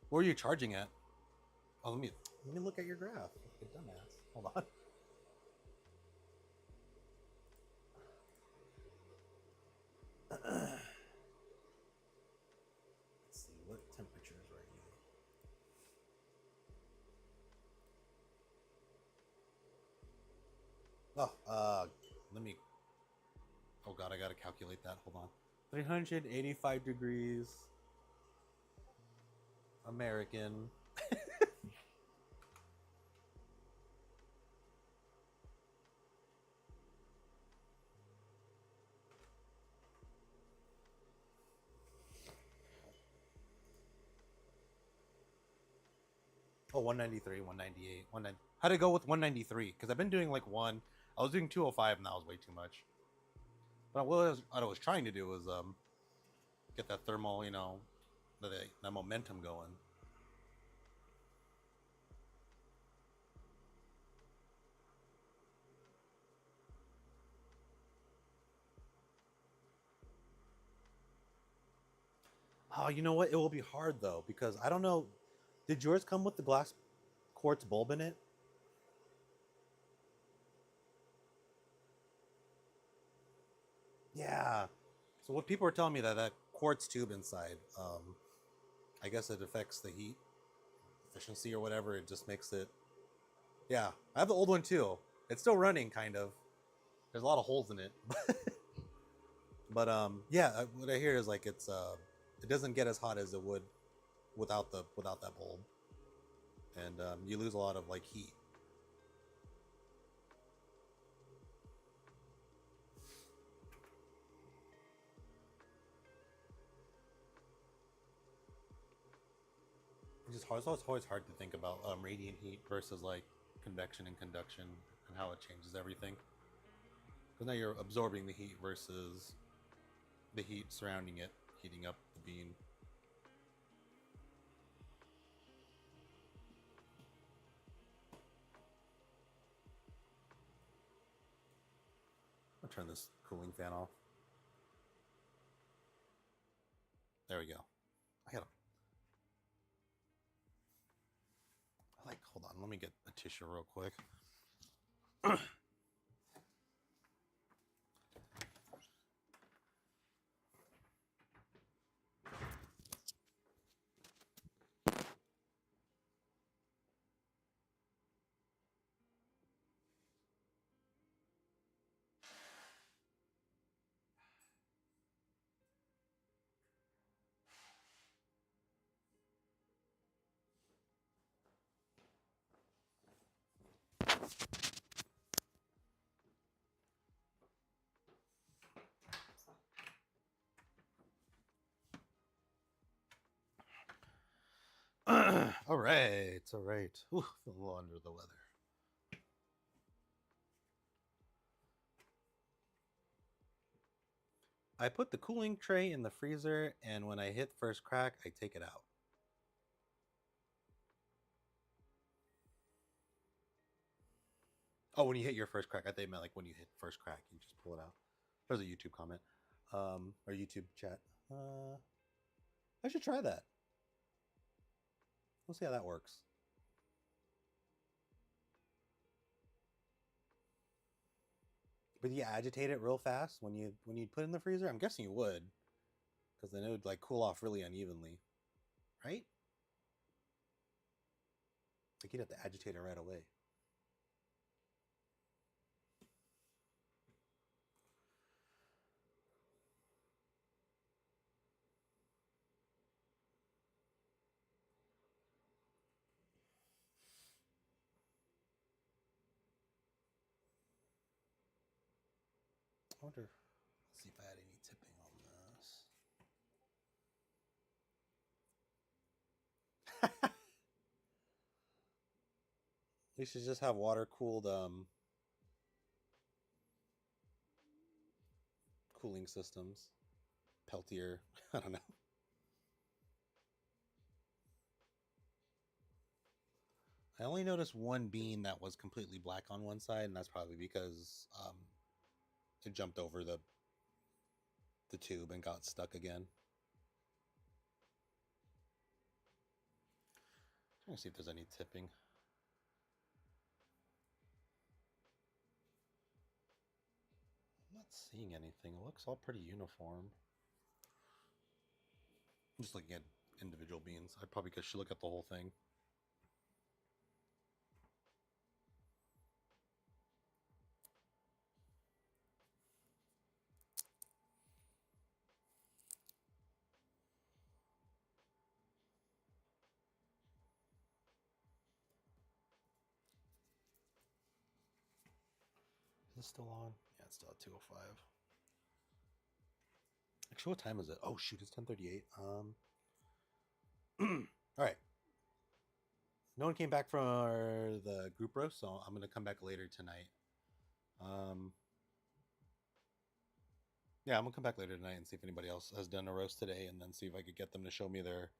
Speaker 1: What are you charging at? Oh, let me look at your graph. Good dumbass. Hold on. Let's see, what temperatures are you? Let me. Oh god, I gotta calculate that. Hold on. 385 degrees. American. Oh, 193, 198, 190. How'd it go with 193? Because I've been doing like one. I was doing 205 and that was way too much. But what I was trying to do was get that thermal, you know, that momentum going. Oh, you know what? It will be hard though, because I don't know. Did yours come with the glass quartz bulb in it? Yeah. So what people are telling me that quartz tube inside, I guess it affects the heat efficiency or whatever. It just makes it. Yeah, I have the old one too. It's still running, kind of. There's a lot of holes in it, but yeah. What I hear is like it doesn't get as hot as it would without that bulb, and you lose a lot of like heat. It's always hard to think about radiant heat versus like convection and conduction and how it changes everything. Because now you're absorbing the heat versus the heat surrounding it, heating up the bean. I'll turn this cooling fan off. There we go. Hold on, let me get a tissue real quick. All right. Ooh, feel a little under the weather. I put the cooling tray in the freezer, and when I hit first crack, I take it out. Oh, when you hit your first crack, I think meant like when you hit first crack, you just pull it out. There's a YouTube comment, or YouTube chat. I should try that. We'll see how that works. But yeah, agitate it real fast when you put it in the freezer. I'm guessing you would, because then it would like cool off really unevenly, right? Like you'd have to agitate it right away. I wonder. Let's see if I had any tipping on this. We should just have water cooled cooling systems. Peltier. I don't know. I only noticed one bean that was completely black on one side, and that's probably because it jumped over the tube and got stuck again. Trying to see if there's any tipping. I'm not seeing anything. It looks all pretty uniform. I'm just looking at individual beans. I probably should look at the whole thing. Is it still on? Yeah, it's still at 2:05. Actually, what time is it? Oh shoot, it's 10:38. All right. No one came back for the group roast, so I'm gonna come back later tonight. Yeah, I'm gonna come back later tonight and see if anybody else has done a roast today, and then see if I could get them to show me their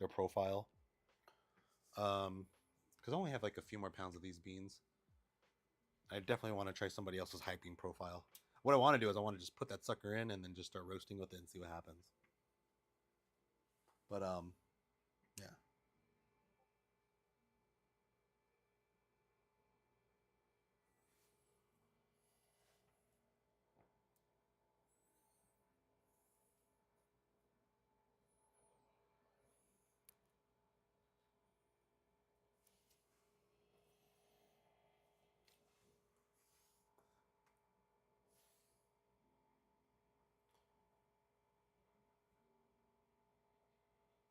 Speaker 1: profile. Because I only have like a few more pounds of these beans. I definitely want to try somebody else's high bean profile. What I want to do is I want to just put that sucker in and then just start roasting with it and see what happens. But yeah.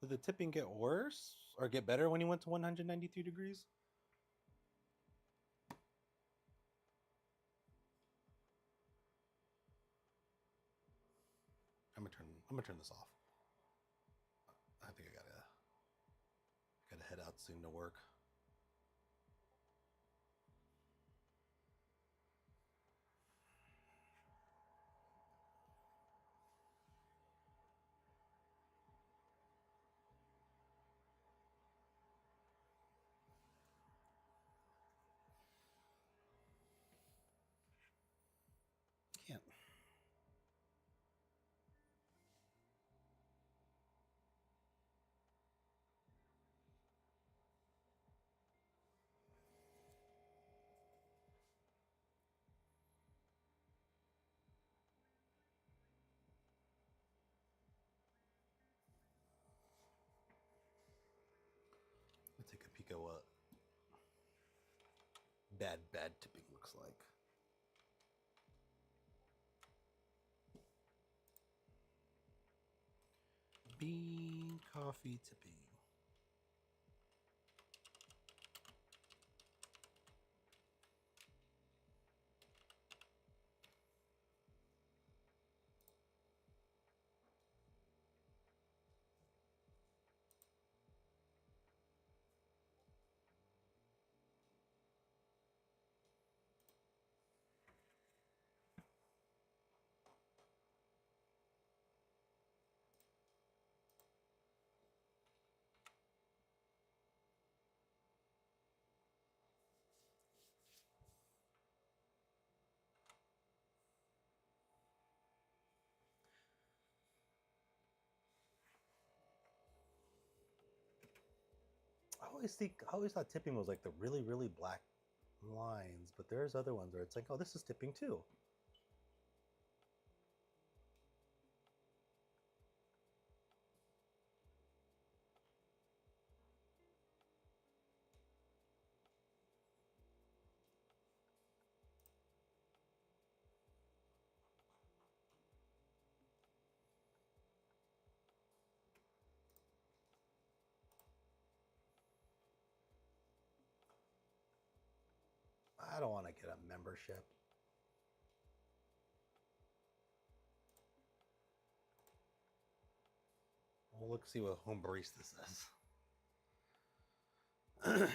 Speaker 1: Did the tipping get worse or get better when you went to 193 degrees? I'm gonna turn this off. I think I gotta head out soon to work. Can't peek at what bad tipping looks like. Bean coffee tipping. I always thought tipping was like the really, really black lines, but there's other ones where it's like, oh, this is tipping too. I don't want to get a membership. Well, let's see what home barista says. Okay.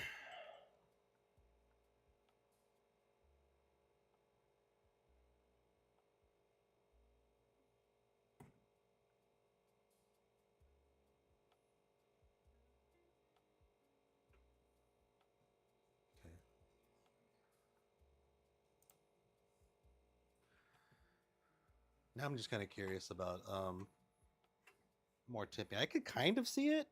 Speaker 1: Now I'm just kind of curious about more tipping. I could kind of see it,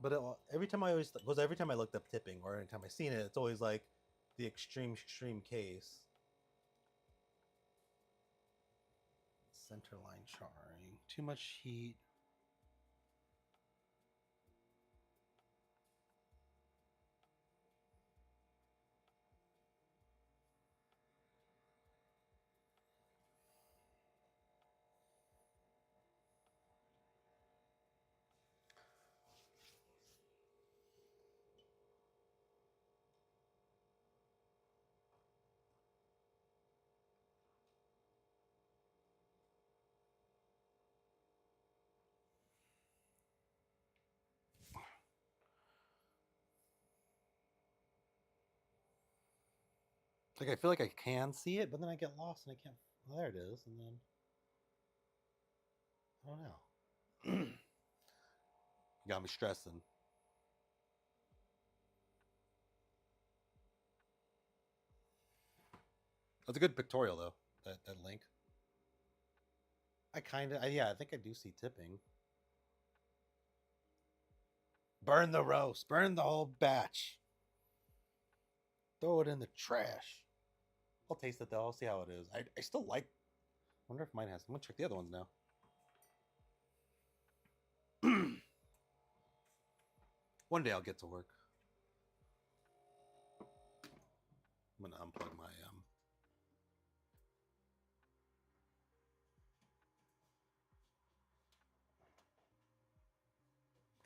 Speaker 1: but every time I looked up tipping or every time I seen it, it's always like the extreme case. Center line charring, too much heat. Like I feel like I can see it, but then I get lost and I can't. Well, there it is, and then I don't know. You got me stressing. That's a good pictorial though. That link. I kind of yeah. I think I do see tipping. Burn the roast. Burn the whole batch. Throw it in the trash. I'll taste it though. I'll see how it is. I still like. I wonder if mine has. I'm gonna check the other ones now. One day I'll get to work. I'm gonna unplug my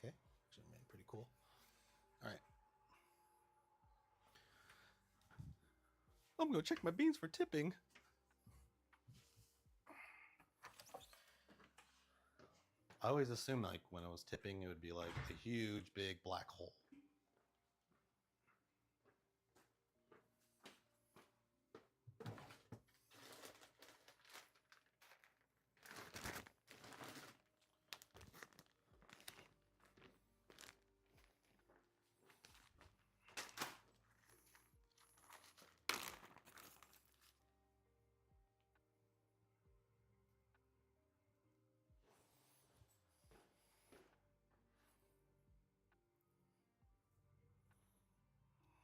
Speaker 1: Okay, actually made pretty cool. All right, I'm gonna check my beans for tipping. I always assumed like when I was tipping, it would be like a huge, big black hole.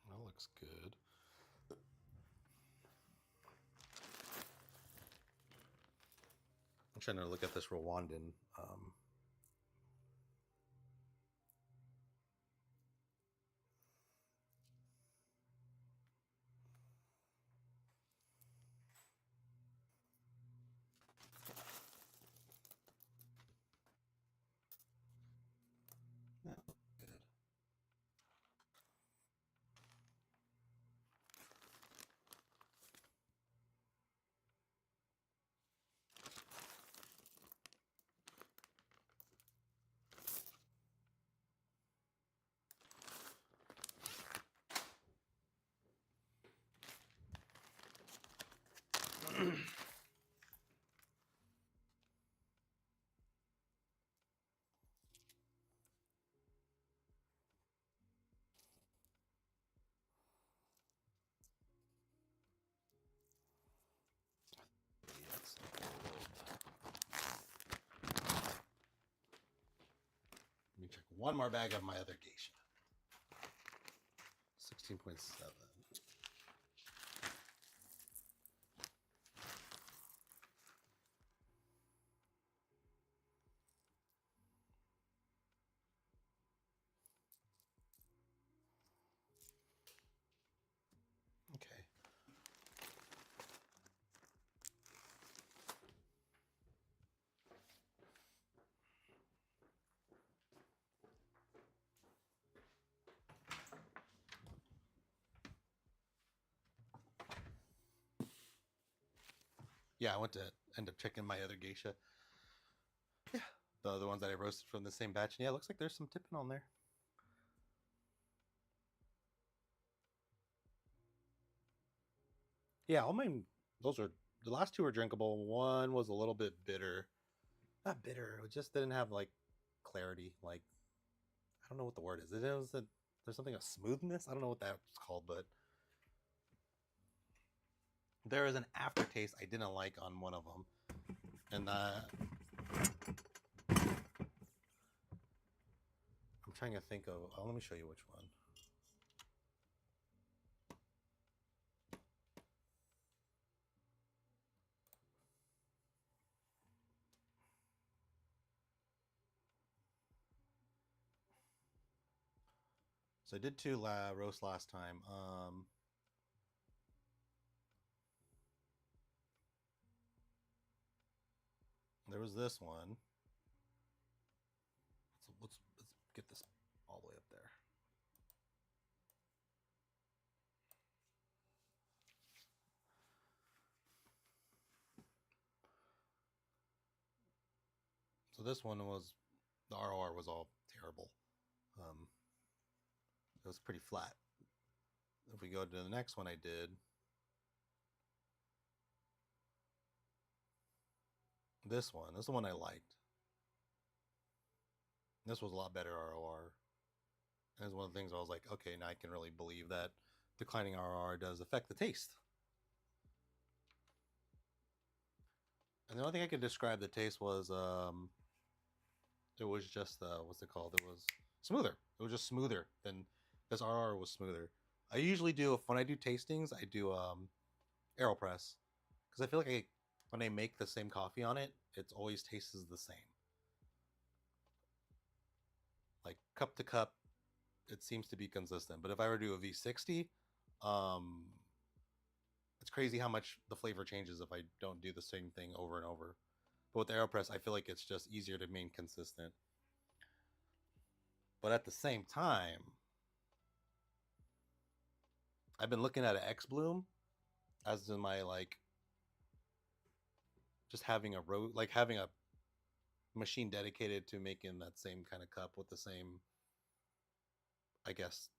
Speaker 1: That looks good. I'm trying to look at this Rwandan one more bag of my other Gesha. 16.7. Okay. Yeah, I went to end up checking my other Gesha. Yeah, the other ones that I roasted from the same batch. And yeah, it looks like there's some tipping on there. Yeah, all mine, those are, the last two are drinkable. One was a little bit bitter. Not bitter, it just didn't have like clarity. Like, I don't know what the word is. There's something of smoothness. I don't know what that's called, but there is an aftertaste I didn't like on one of them. And I'm trying to think of, let me show you which one. So I did two roast last time. There was this one. Let's get this all the way up there. So this one was, the ROR was all terrible. It was pretty flat. If we go to the next one I did, this is the one I liked. This was a lot better ROR. And it's one of the things I was like, okay, now I can really believe that declining ROR does affect the taste. And the only thing I could describe the taste was, it was just, what's it called? It was smoother. It was just smoother than this RR was smoother. I usually do, when I do tastings, I do AeroPress, because I feel like when I make the same coffee on it, it always tastes the same. Like cup to cup, it seems to be consistent. But if I were to do a V60, it's crazy how much the flavor changes if I don't do the same thing over and over. But with the AeroPress, I feel like it's just easier to remain consistent. But at the same time, I've been looking at an X Bloom as in my like just having having a machine dedicated to making that same kind of cup with the same, I guess,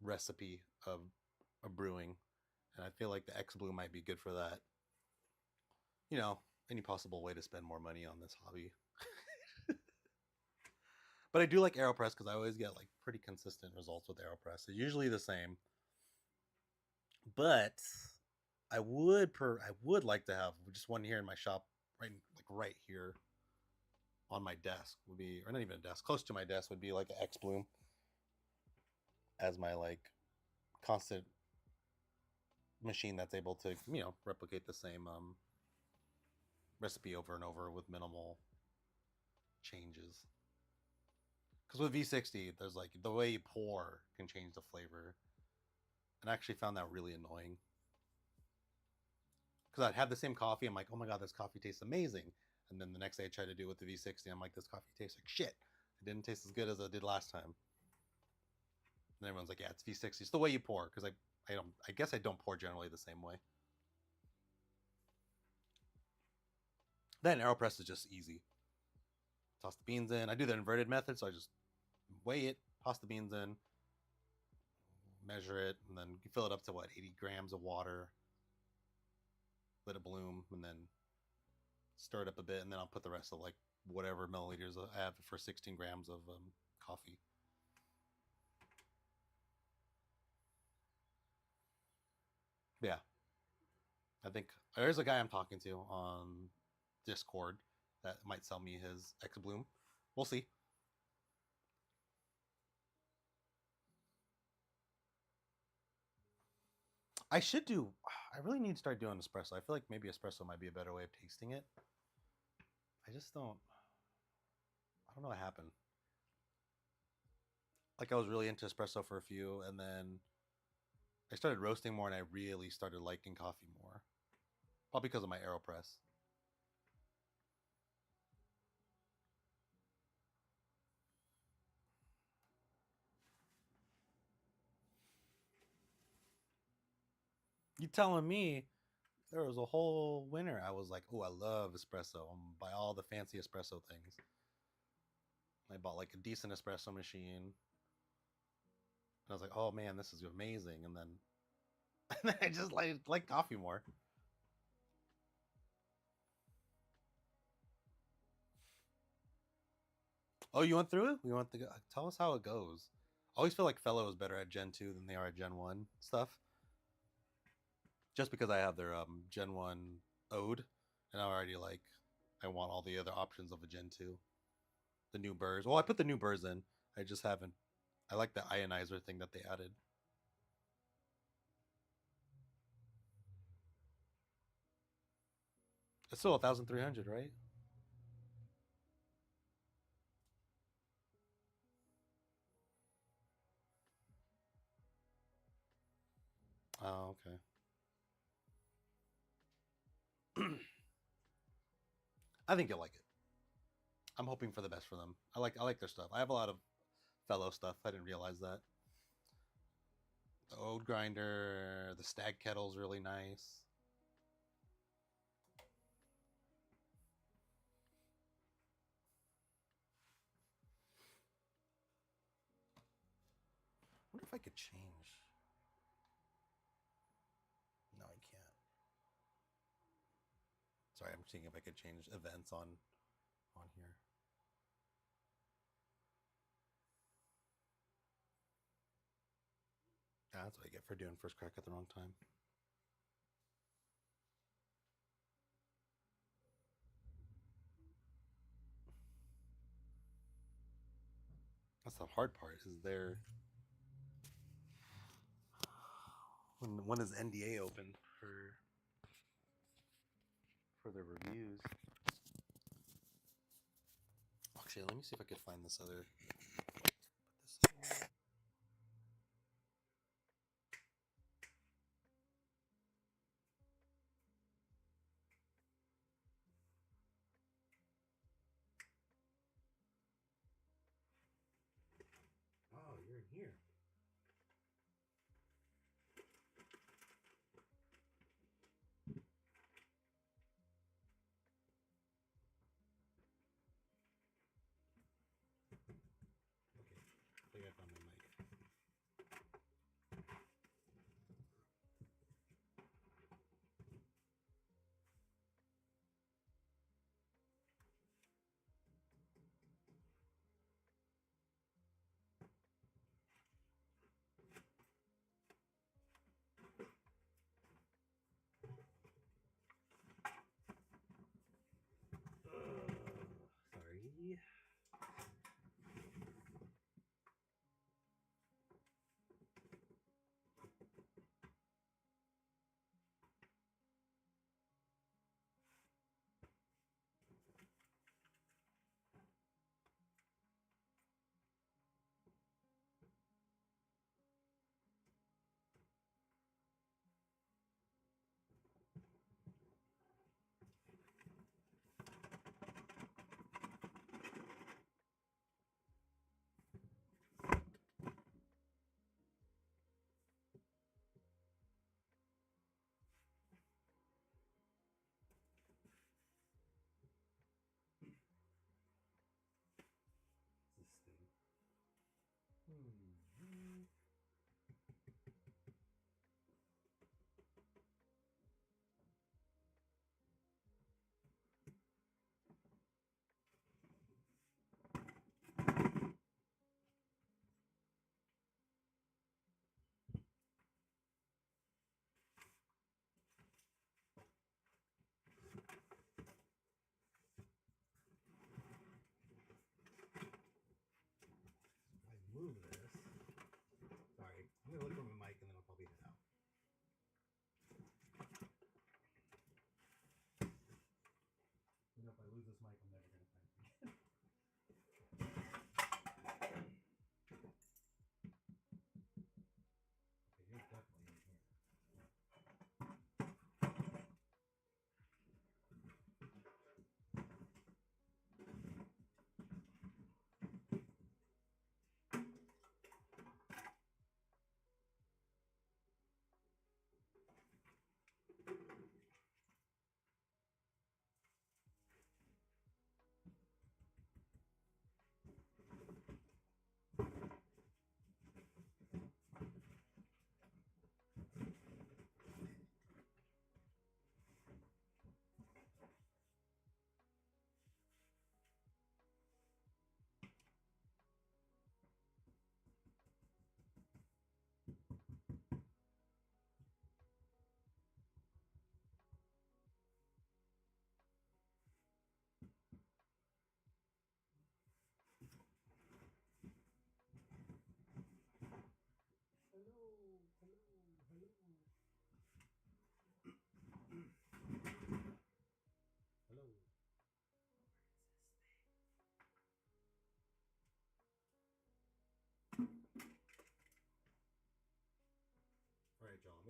Speaker 1: recipe of brewing. And I feel like the X Bloom might be good for that. You know, any possible way to spend more money on this hobby. But I do like AeroPress because I always get like pretty consistent results with AeroPress. It's usually the same. But I would like to have just one here in my shop, right here on my desk would be, or not even a desk, close to my desk would be like an X Bloom as my like constant machine that's able to, replicate the same recipe over and over with minimal changes. Because with V60, there's like the way you pour can change the flavor. And I actually found that really annoying. Because I'd have the same coffee, I'm like, oh my god, this coffee tastes amazing. And then the next day I try to do it with the V60, I'm like, this coffee tastes like shit. It didn't taste as good as it did last time. And everyone's like, yeah, it's V60. It's the way you pour, because I guess I don't pour generally the same way. Then AeroPress is just easy. Toss the beans in. I do the inverted method, so I just weigh it, toss the beans in, measure it, and then you fill it up to 80 grams of water, let it bloom, and then stir it up a bit, and then I'll put the rest of like whatever milliliters I have for 16 grams of coffee. Yeah, I think there's a guy I'm talking to on Discord that might sell me his X Bloom. We'll see. I should do. I really need to start doing espresso. I feel like maybe espresso might be a better way of tasting it. I just don't. I don't know what happened. Like I was really into espresso for a few, and then I started roasting more, and I really started liking coffee more. Probably because of my AeroPress. You telling me there was a whole winter I was like, oh, I love espresso. I'm gonna buy all the fancy espresso things. I bought like a decent espresso machine. And I was like, oh man, this is amazing. And then I just like coffee more. Oh, you went through it? We went to tell us how it goes. I always feel like Fellow is better at Gen 2 than they are at Gen 1 stuff. Just because I have their Gen 1 Ode, and I already like I want all the other options of a Gen 2. The new burrs. Well, I put the new burrs in. I just haven't. I like the ionizer thing that they added. It's still 1,300, right? Oh, okay. I think you'll like it. I'm hoping for the best for them. I like their stuff. I have a lot of Fellow stuff. I didn't realize that. The Ode grinder, the Stag kettle's really nice. I wonder if I could change. No, I can't. Sorry, I'm seeing if I could change events on here. Ah, that's what I get for doing first crack at the wrong time. That's the hard part. Is there when is NDA open for the reviews? Actually, let me see if I could find this other. Put this here. Oh, you're in here. Okay, I think I found my mic. Sorry. This thing. Hmm. If I move this. Sorry, I'm gonna look for my mic and then I'll probably head out.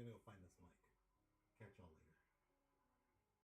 Speaker 1: I'm gonna go find this mic. Catch y'all later.